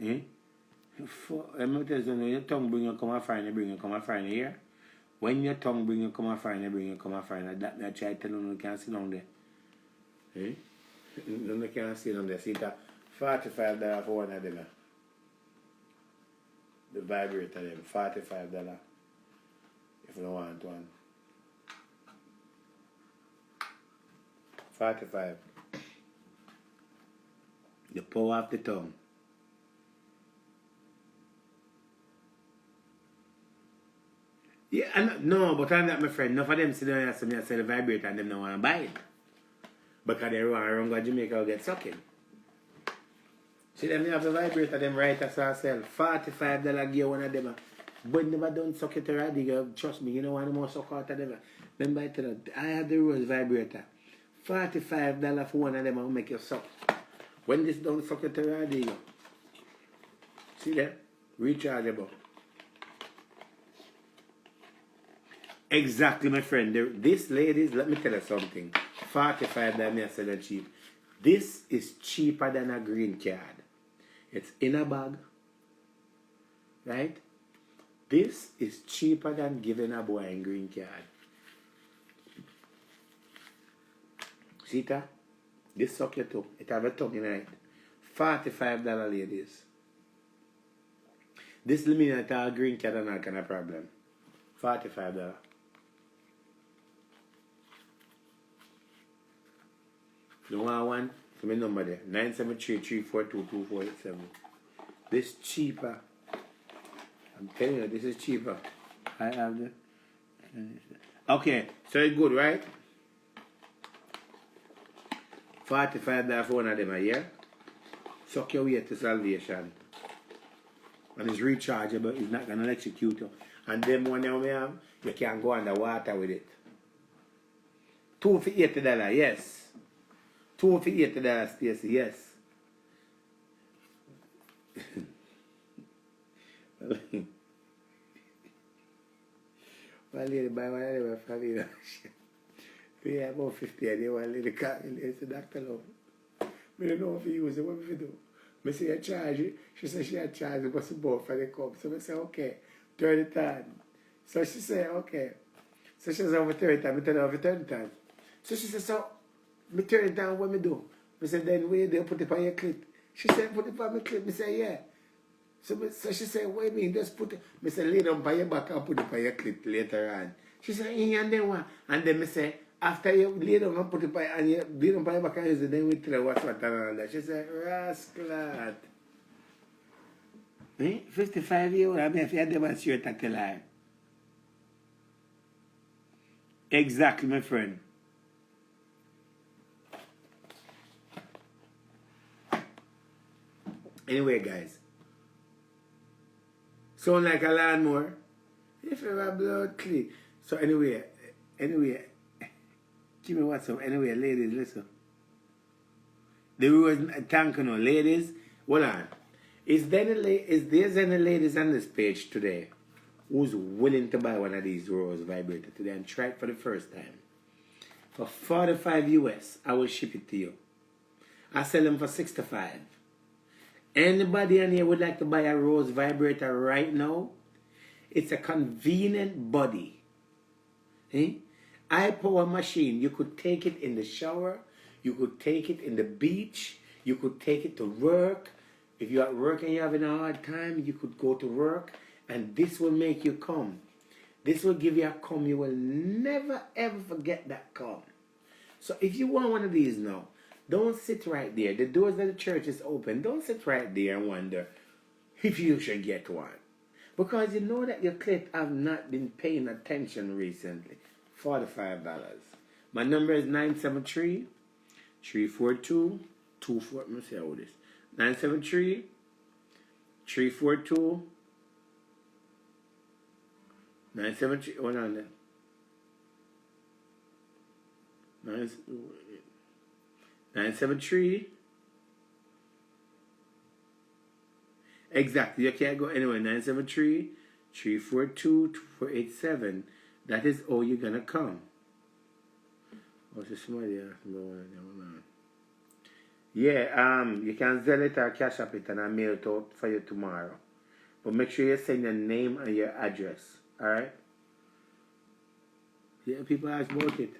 Eh? Let me tell you something, your tongue bring you come and find you, bring you come and find you here. When your tongue bring you come and find you, bring you come and find you. That me I try to tell you can't sit down there. Eh? You can't sit down there. See that $45 for one of them. The vibrator them, $45. If you don't want one. 45. The power of the tongue. Yeah, no, but I'm not my friend. Enough of them sit down and say I sell the vibrator and them don't want to buy it. Because they want to run to Jamaica or get sucking. See them have the vibrator, them right as I sell. $45 give one of them. But never done suck it already, girl. Trust me, you don't want no more suck out of them. Remember I tell you, I had the Rose vibrator. $45 for one of them will make you suck. When this don't suck it already, girl. See that? Rechargeable. Exactly, my friend. This, ladies, let me tell you something. $45 me I sell it cheap. This is cheaper than a green card. It's in a bag. Right? This is cheaper than giving a boy a green card. See that? This suck your toe. It have a tongue in it. $45, ladies. This eliminates a green card and all kind of problem. $45. You want one? For my number there. 973-342-2487. This cheaper. I'm telling you, this is cheaper. I have the. Okay, so it's good, right? $45 for one of them a year. Suck your way to salvation. And it's rechargeable, it's not gonna electrocute you. And then one now have, you can go underwater with it. $2 for $80, yes. $2 for $80, Stacey, yes. One lady buy one of them for me. We have about 50 and they one lady call me, they say, Dr. Love, I don't know if you use it, what if you do? I say, I charge it. She said she had charged it, but she bought for the cup. So I say, okay, 30 times. So she said, okay. So she said, over 30 times. I tell her over 30 times. So she said, so, me 30 times, what me do? I said, then where do you put it on your clip? She said, put it on my clip. I said, yeah. So she said, what do you mean? Just put it. I said, lay down by your back and put it on your clip later on. She said, and then what? And then I said, after you lay down and put it by, and you lay down by your back and use it, then we tell her what's what and all that. She said, rascal. 55 years old, I mean, if you demonstrate that to lie. Exactly, my friend. Anyway, guys. Sound like a lawnmower. If you have blood clean. So anyway, give me what's up. Anyway, ladies, listen. The rules, thank you, ladies. Hold on. Is there any ladies on this page today who's willing to buy one of these Rose vibrator today and try it for the first time? For $45 US, I will ship it to you. I sell them for $65. Anybody on here would like to buy a Rose vibrator right now? It's a convenient body. High power machine. You could take it in the shower. You could take it in the beach. You could take it to work. If you're at work and you're having a hard time, you could go to work and this will make you come. This will give you a come. You will never ever forget that come. So if you want one of these now, don't sit right there. The doors of the church is open. Don't sit right there and wonder if you should get one. Because you know that your clip have not been paying attention recently. $45. My number is 973-342-24. Let me see how it is. 973-342. 973. Hold on there. 973. Exactly. You can't go anywhere. 973-342-2487. That is how you're gonna come. What's the somebody asked me about that? Yeah, you can sell it or cash up it and I mail it out for you tomorrow. But make sure you send your name and your address. Alright? Yeah, people ask about it.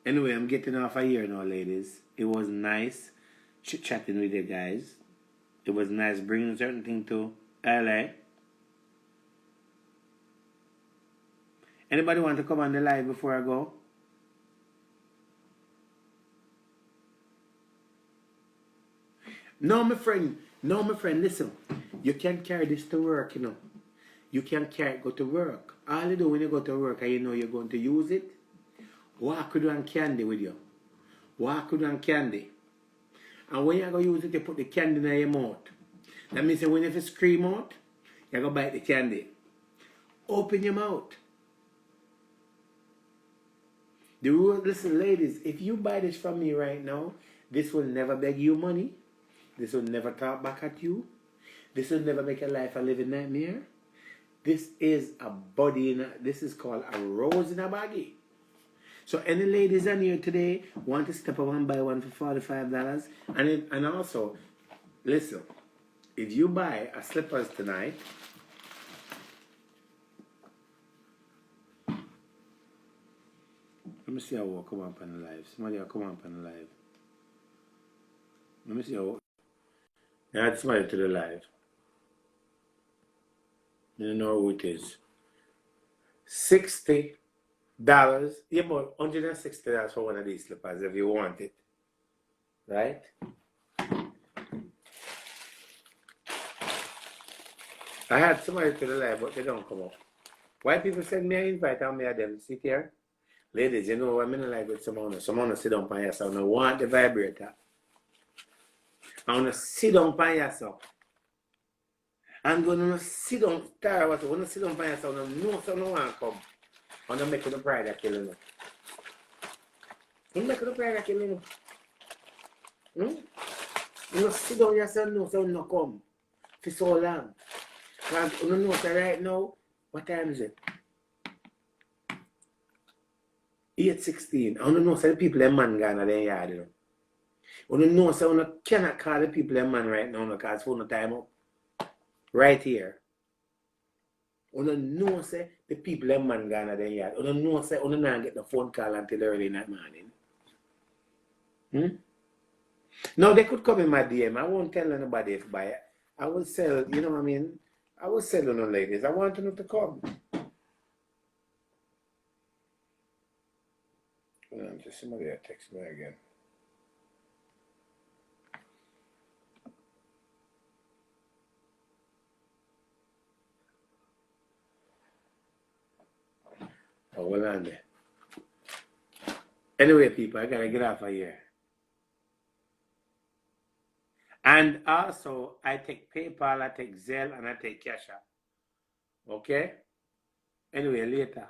Anyway, I'm getting off of here now, ladies. It was nice chit-chatting with you guys. It was nice bringing certain thing to LA. Anybody want to come on the live before I go? No, my friend. No, my friend. Listen. You can't carry this to work, you know. You can't carry it go to work. All you do when you go to work and you know you're going to use it, walk with one candy with you. Walk with one candy. And when you're going to use it, you put the candy in your mouth. That means that when you scream out, you're going to bite the candy. Open your mouth. The rule, listen, ladies, if you buy this from me right now, this will never beg you money. This will never talk back at you. This will never make your life a living nightmare. This is a body in a, this is called a rose in a baggie. So any ladies on here today want to step up and buy one for $45. And also, listen, if you buy a slippers tonight, let me see how we'll come up on the live. Somebody will come up on the live. Let me see how. Add somebody to the live. You know who it is. $60. Yeah, about $160 for one of these slippers if you want it. Right? I had somebody to the live, but they don't come up. Why people send me an invite and me at them sit here? Ladies, you know what I mean like with someone. Someone sit down by yourself. I want the vibrator. I want to sit down by yourself. I'm going to sit down, I want to sit down by yourself. No, someone want to come. I want to make the pride that kill you. You make the pride that kill you. You sit down yourself, no, someone not come. For so long. Because you know so right now, what time is it? 8:16. I don't know so the people in man gone at their yard, you know. You know so you cannot call the people in man right now because phone no time up. Right here. You know say the people in man gone at their yard. You know say you not get the phone call until early in the morning. No, they could come in my DM. I won't tell anybody if buy it. I will sell, you know what I mean? I will sell on the ladies. I want them to come. Just somebody that text me again. Oh, well on there. Anyway, people, I gotta get off of here. And also, I take PayPal, I take Zelle, and I take Cash App. Okay? Anyway, later.